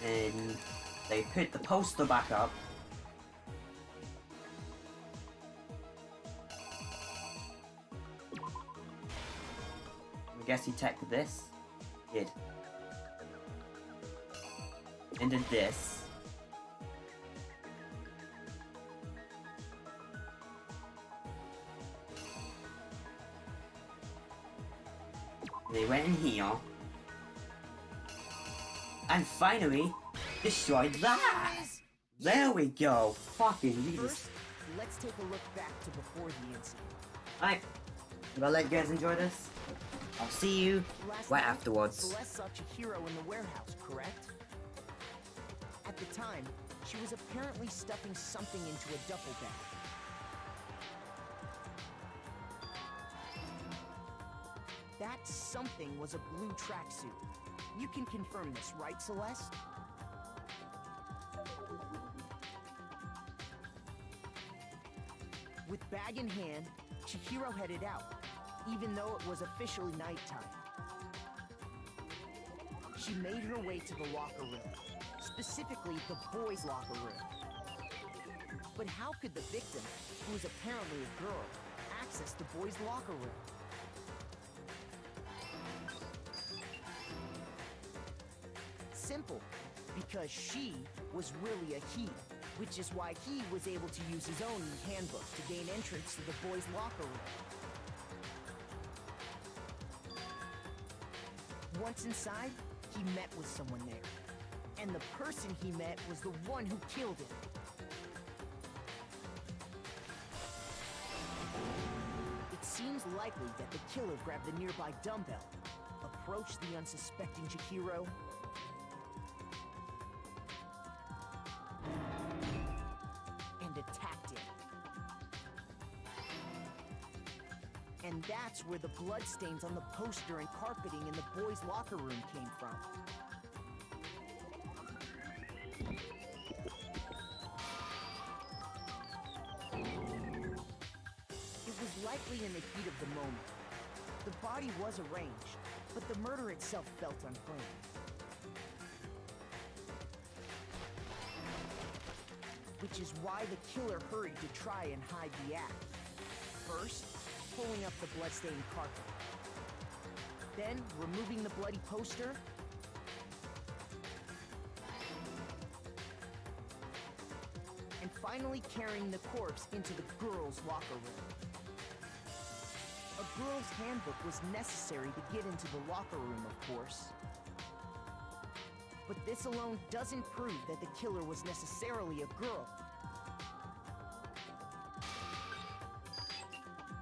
Speaker 1: And they put the poster back up. I guess he checked this. Did. And did this. They went in here. And finally, destroyed that! There we go! Fucking Jesus.
Speaker 3: First, let's take a look back to before the incident.
Speaker 1: Alright, I'm gonna let you guys enjoy this. I'll see you right afterwards.
Speaker 3: Celeste saw Chihiro in the warehouse, correct? At the time, she was apparently stuffing something into a duffel bag. That something was a blue tracksuit. You can confirm this, right, Celeste? With bag in hand, Chihiro headed out, even though it was officially nighttime. She made her way to the locker room, specifically the boys' locker room. But how could the victim, who was apparently a girl, access the boys' locker room? Simple, because she was really a he, which is why he was able to use his own handbook to gain entrance to the boys' locker room. Once inside, he met with someone there, and the person he met was the one who killed him. It seems likely that the killer grabbed the nearby dumbbell, approached the unsuspecting Chihiro, and attacked him. And that's where the bloodstains on the poster and carpeting in the boys' locker room came from. It was likely in the heat of the moment. The body was arranged, but the murder itself felt unplanned. Which is why the killer hurried to try and hide the act. First, pulling up the bloodstained carpet. Then, removing the bloody poster. And finally carrying the corpse into the girls' locker room. A girl's handbook was necessary to get into the locker room, of course. But this alone doesn't prove that the killer was necessarily a girl.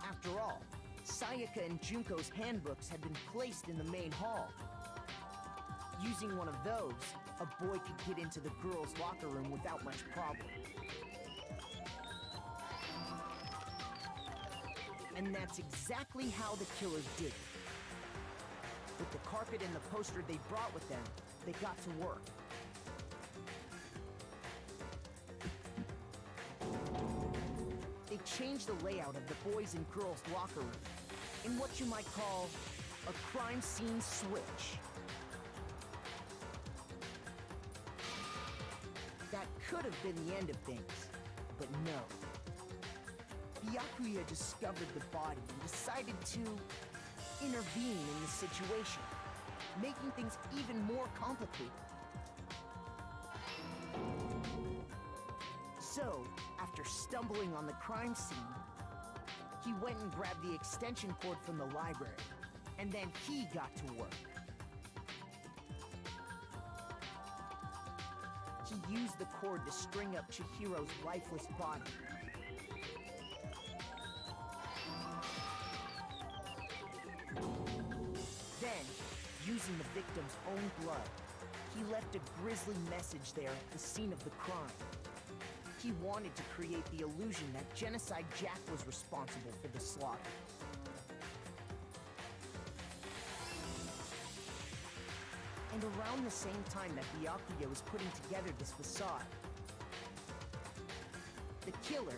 Speaker 3: After all, Sayaka and Junko's handbooks had been placed in the main hall. Using one of those, a boy could get into the girls' locker room without much problem. And that's exactly how the killer did it. With the carpet and the poster they brought with them, they got to work. They changed the layout of the boys' and girls' locker room in what you might call a crime scene switch. That could have been the end of things, but no. Byakuya discovered the body and decided to intervene in the situation, making things even more complicated. So, after stumbling on the crime scene, he went and grabbed the extension cord from the library, and then he got to work. He used the cord to string up Chihiro's lifeless body. Then, using the victim's own blood, he left a grisly message there at the scene of the crime. He wanted to create the illusion that Genocide Jack was responsible for the slaughter. And around the same time that Byakuya was putting together this facade, the killer,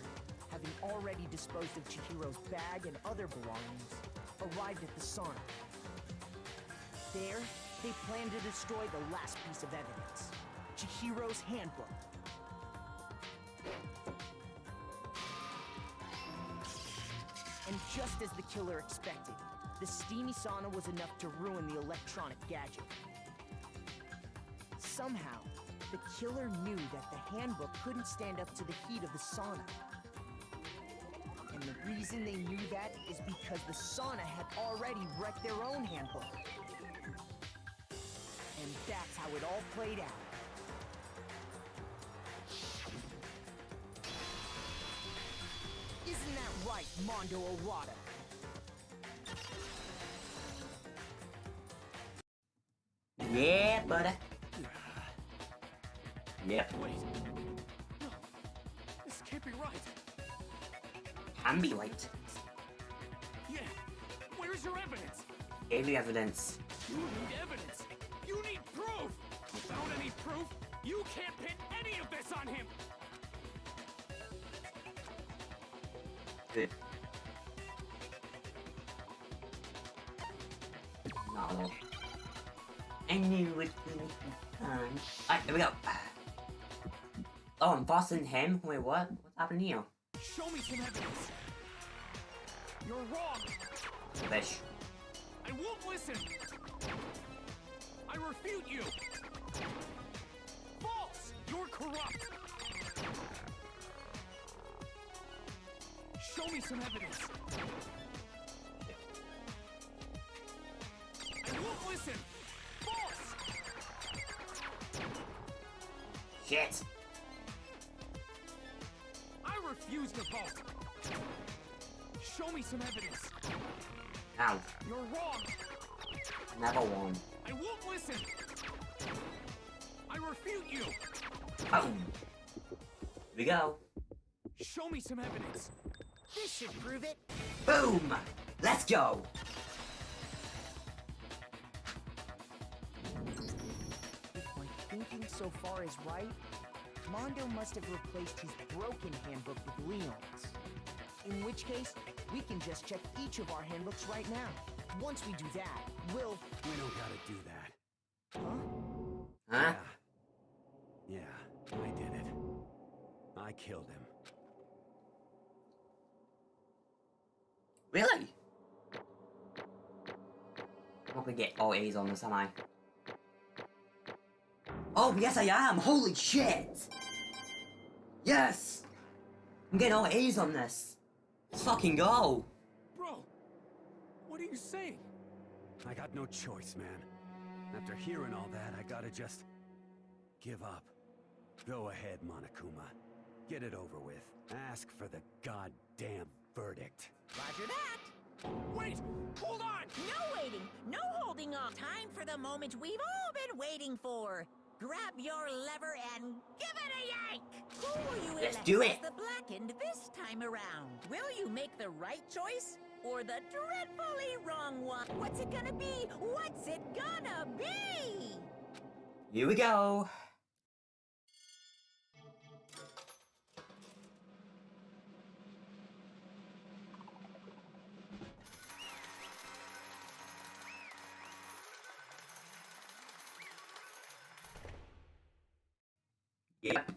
Speaker 3: having already disposed of Chihiro's bag and other belongings, arrived at the sauna. There, they planned to destroy the last piece of evidence, Chihiro's handbook. And just as the killer expected, the steamy sauna was enough to ruin the electronic gadget. Somehow, the killer knew that the handbook couldn't stand up to the heat of the sauna. And the reason they knew that is because the sauna had already wrecked their own handbook. And that's how it all played out. Isn't that right, Mondo Owada?
Speaker 1: Yeah, buddy. Yep.
Speaker 9: Wait. No. This can't be right.
Speaker 1: Can be right.
Speaker 9: Yeah. Where's your evidence?
Speaker 1: Any evidence.
Speaker 9: You need evidence. You need proof. Without any proof, you can't pin any of this on him.
Speaker 1: Good. No. I knew it would be fun. Alright, there we go. Oh, I'm bossing him? Wait, what? What's happening here?
Speaker 9: Show me some evidence. You're wrong.
Speaker 1: Fish.
Speaker 9: I won't listen. I refute you. False. You're corrupt. Show me some evidence. I won't listen. False.
Speaker 1: Shit.
Speaker 9: I refuse to vote. Show me some evidence.
Speaker 1: Ow.
Speaker 9: You're wrong.
Speaker 1: Never won.
Speaker 9: I won't listen. I refute you.
Speaker 1: Oh. Here we go.
Speaker 9: Show me some evidence.
Speaker 3: This should prove it.
Speaker 1: Boom! Let's go!
Speaker 3: If my thinking so far is right, Mondo must have replaced his broken handbook with Leon's. In which case, we can just check each of our handbooks right now. Once we do that, we'll...
Speaker 7: We don't gotta do that.
Speaker 1: Huh?
Speaker 7: Yeah, I did it. I killed him.
Speaker 1: Really? I'm not gonna get all A's on this, am I? Oh, yes I am! Holy shit! Yes! I'm getting all A's on this. Let's fucking go!
Speaker 9: Bro, what are you saying?
Speaker 7: I got no choice, man. After hearing all that, I gotta just... give up. Go ahead, Monokuma. Get it over with. Ask for the goddamn verdict.
Speaker 2: Roger that.
Speaker 9: Wait! Hold on!
Speaker 2: No waiting! No holding on! Time for the moment we've all been waiting for! Grab your lever and give it a yank! Who will you
Speaker 1: Let's
Speaker 2: elect
Speaker 1: do it.
Speaker 2: as the Blackened this time around? Will you make the right choice? or the dreadfully wrong one? What's it gonna be? What's it gonna be?
Speaker 1: Here we go. Yep.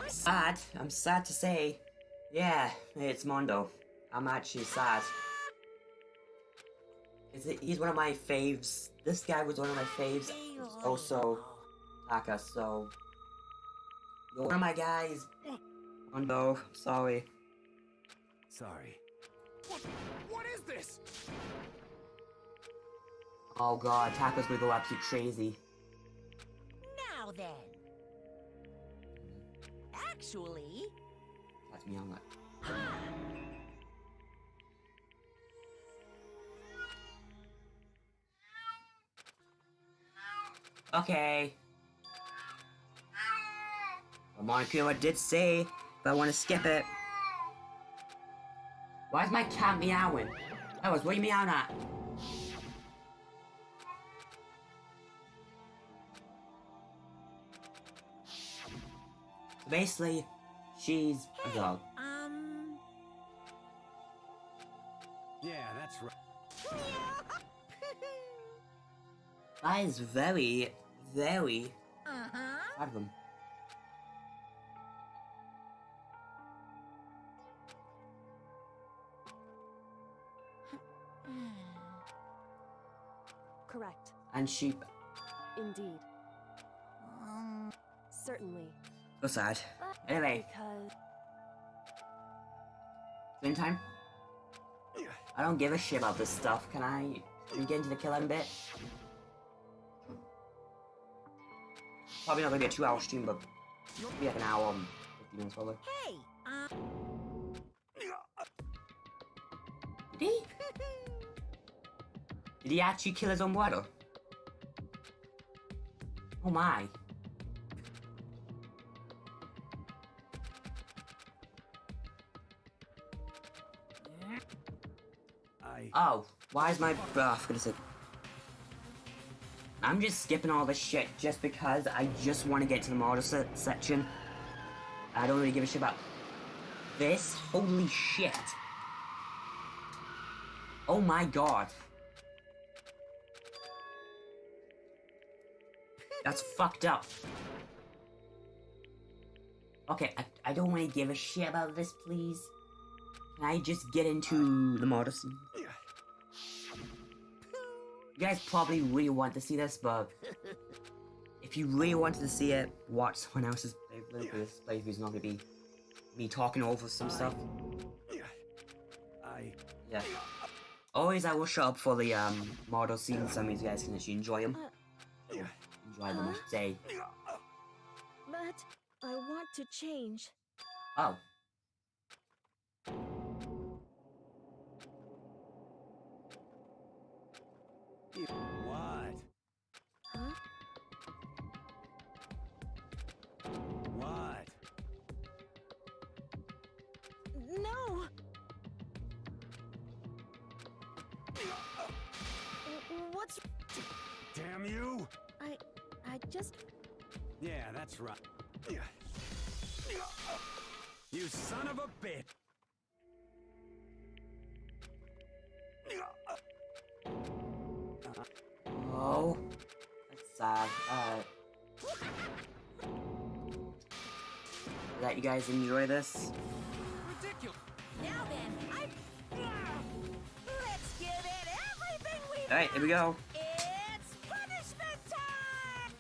Speaker 1: Sad. I'm sad to say. Yeah, it's Mondo. I'm actually sad. He's one of my faves. This guy was one of my faves. Also, Taka, so... You're one of my guys. Mondo, sorry.
Speaker 7: Sorry.
Speaker 9: What is this?
Speaker 1: Oh god, Taka's gonna go absolutely crazy.
Speaker 2: Now then. Actually...
Speaker 1: That's me on that. Okay. Well, Monokuma did say if I want to skip it. Why is my cat meowing? Ellis, what are you meowing at? So basically, she's a dog.
Speaker 7: Yeah, that's right.
Speaker 1: That is very, very bad of him.
Speaker 4: Correct.
Speaker 1: And sheep.
Speaker 4: Indeed. Certainly.
Speaker 1: So sad. Anyway,
Speaker 4: Because...
Speaker 1: same time. I don't give a shit about this stuff. Can we get into the killing bit? Probably not gonna be a 2-hour stream, but maybe like an hour and 50 minutes probably.
Speaker 2: Hey,
Speaker 1: Did he? Did he actually kill his own brother? Oh my. Oh, why is my... Oh, I was gonna say... I'm just skipping all this shit just because I just want to get to the model section. I don't really give a shit about this. Holy shit. Oh my god. That's fucked up. Okay, I don't want to give a shit about this, please. Can I just get into the model scene? You guys probably really want to see this, but if you really wanted to see it, watch someone else's playthrough. This playthrough is not gonna be me talking over some stuff. Yeah. Always, I will show up for the model scenes. Some of you guys can actually enjoy them. Enjoy them, I should say.
Speaker 4: But I want to change.
Speaker 1: Oh.
Speaker 7: What?
Speaker 4: Huh?
Speaker 7: What?
Speaker 4: No! What's...
Speaker 7: Damn you!
Speaker 4: I just...
Speaker 7: Yeah, that's right. You son of a bitch!
Speaker 1: Oh. That's sad. That you guys enjoy this?
Speaker 9: Ridiculous.
Speaker 2: now then, let's give it everything we've
Speaker 1: Alright, here we go.
Speaker 2: It's punishment time!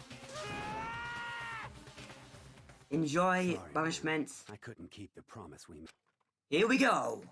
Speaker 1: Enjoy
Speaker 7: Sorry,
Speaker 1: punishment.
Speaker 7: I couldn't keep the promise we made.
Speaker 1: Here we go.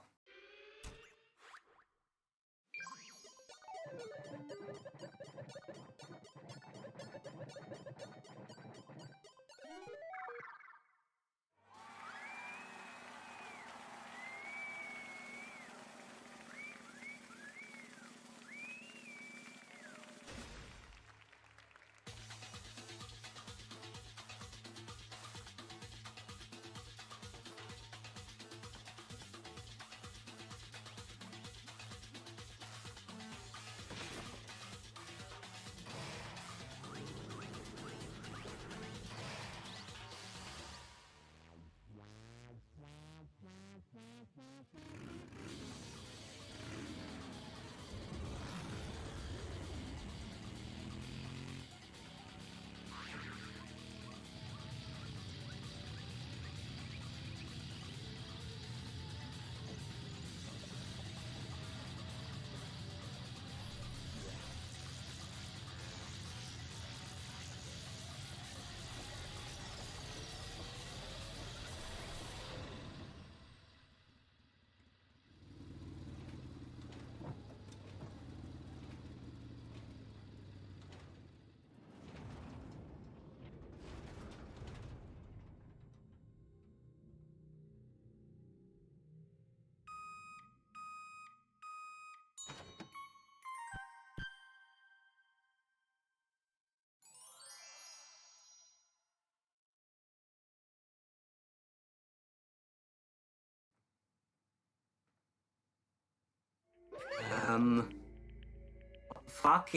Speaker 1: Fuck.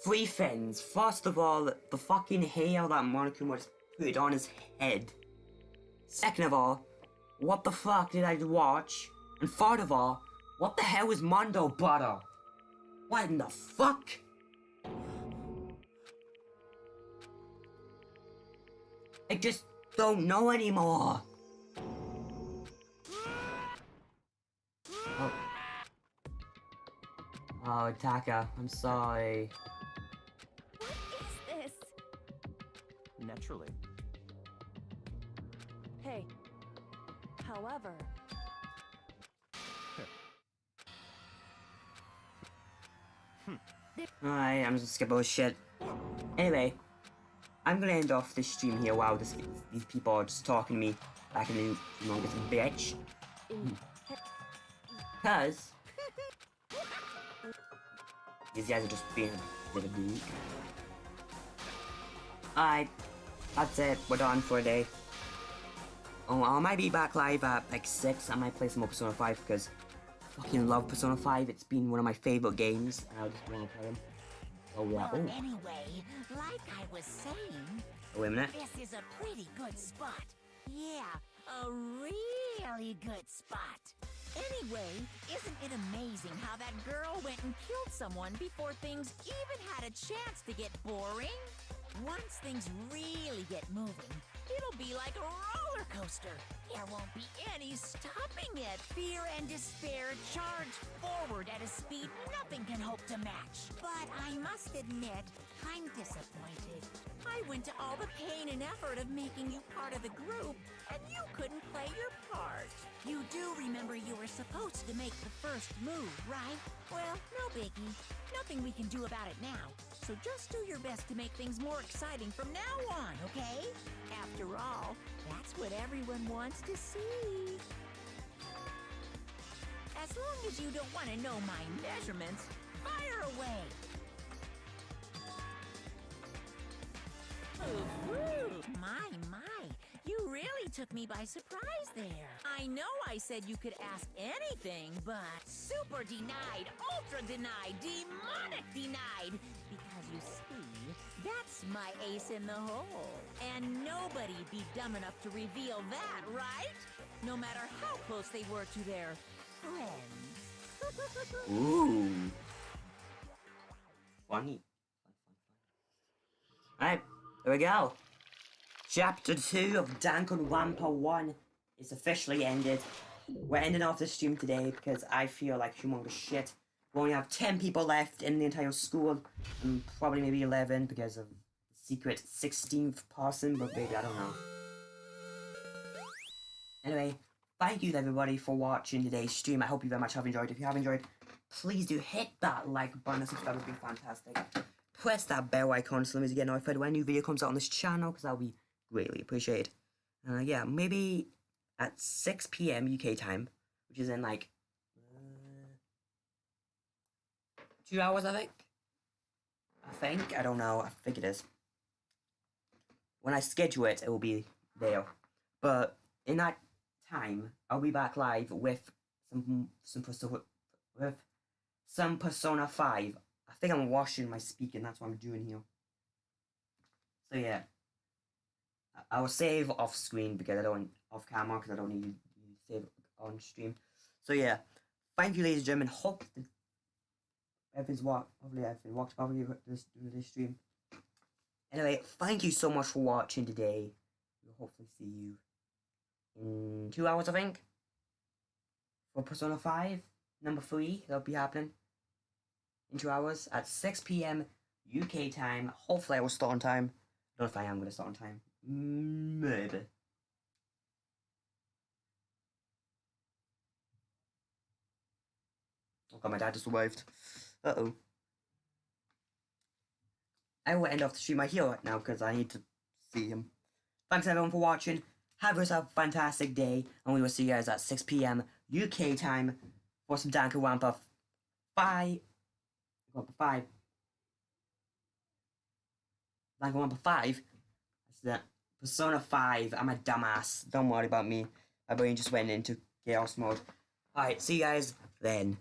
Speaker 1: Three things. First of all, the fucking hair that Monokuma just put on his head. Second of all, what the fuck did I watch? And third of all, what the hell is Mondo Butter? What in the fuck? I just don't know anymore. Oh. Oh, Taka, I'm sorry.
Speaker 4: What is this?
Speaker 6: Naturally.
Speaker 4: Hey. However,
Speaker 1: alright, I'm just skip bullshit. Anyway, I'm gonna end off this stream here while these people are just talking to me back in the humongous bitch. Because these guys are just being a bit of a dick. Alright, that's it. We're done for a day. Oh, I might be back live at like 6. I might play some more Persona 5 because I fucking love Persona 5. It's been one of my favorite games. And I just want to play them. Oh yeah.
Speaker 2: Well,
Speaker 1: Oh.
Speaker 2: anyway, like I was saying,
Speaker 1: Oh, wait a minute.
Speaker 2: this is a pretty good spot. Yeah, a really good spot. Anyway, isn't it amazing how that girl went and killed someone before things even had a chance to get boring? Once things really get moving, it'll be like a roller coaster. There won't be any stopping it. Fear and despair charge forward at a speed nothing can hope to match. But I must admit, I'm disappointed. I went to all the pain and effort of making you part of the group, and you couldn't play your part. You do remember you were supposed to make the first move, right? Well, no biggie. Nothing we can do about it now. So just do your best to make things more exciting from now on, okay? After all, that's what everyone wants to see. As long as you don't want to know my measurements, fire away. Ooh, my. You really took me by surprise there. I know I said you could ask anything, but super denied, ultra denied, demonic denied. Because you see, that's my ace in the hole. And nobody'd be dumb enough to reveal that, right? No matter how close they were to their friends.
Speaker 1: Ooh. Funny. Alright, here we go. Chapter 2 of Danganronpa 1 is officially ended. We're ending off this stream today because I feel like humongous shit. We only have 10 people left in the entire school, and probably maybe 11 because of the secret 16th person, but maybe I don't know. Anyway, thank you everybody for watching today's stream. I hope you very much have enjoyed. If you have enjoyed, please do hit that like button. That would be fantastic. Press that bell icon so as you get notified when a new video comes out on this channel, because that'll be greatly appreciated. Yeah, maybe at 6 PM UK time, which is in like 2 hours, I think. I don't know. I think it is. When I schedule it, it will be there. But in that time, I'll be back live with some Persona 5. I think I'm washing my speaker, and that's what I'm doing here. So yeah. I will save off screen because I don't off camera because I don't need to save on stream. So yeah, thank you, ladies and gentlemen. Hope everything's hopefully everything works properly with this stream. Anyway, thank you so much for watching today. We'll hopefully see you in 2 hours, I think, for Persona 5 number 3. That'll be happening in 2 hours at 6 PM UK time. Hopefully I will start on time. I don't know if I am going to start on time. Maybe. Oh god, my dad just arrived. Uh-oh. I will end off the stream right here right now because I need to see him. Thanks everyone for watching. Have yourself a fantastic day, and we will see you guys at 6 PM UK time for some Danganronpa 5. Danganronpa 5. That's that. Persona 5. I'm a dumbass. Don't worry about me. My brain just went into chaos mode. Alright, see you guys then.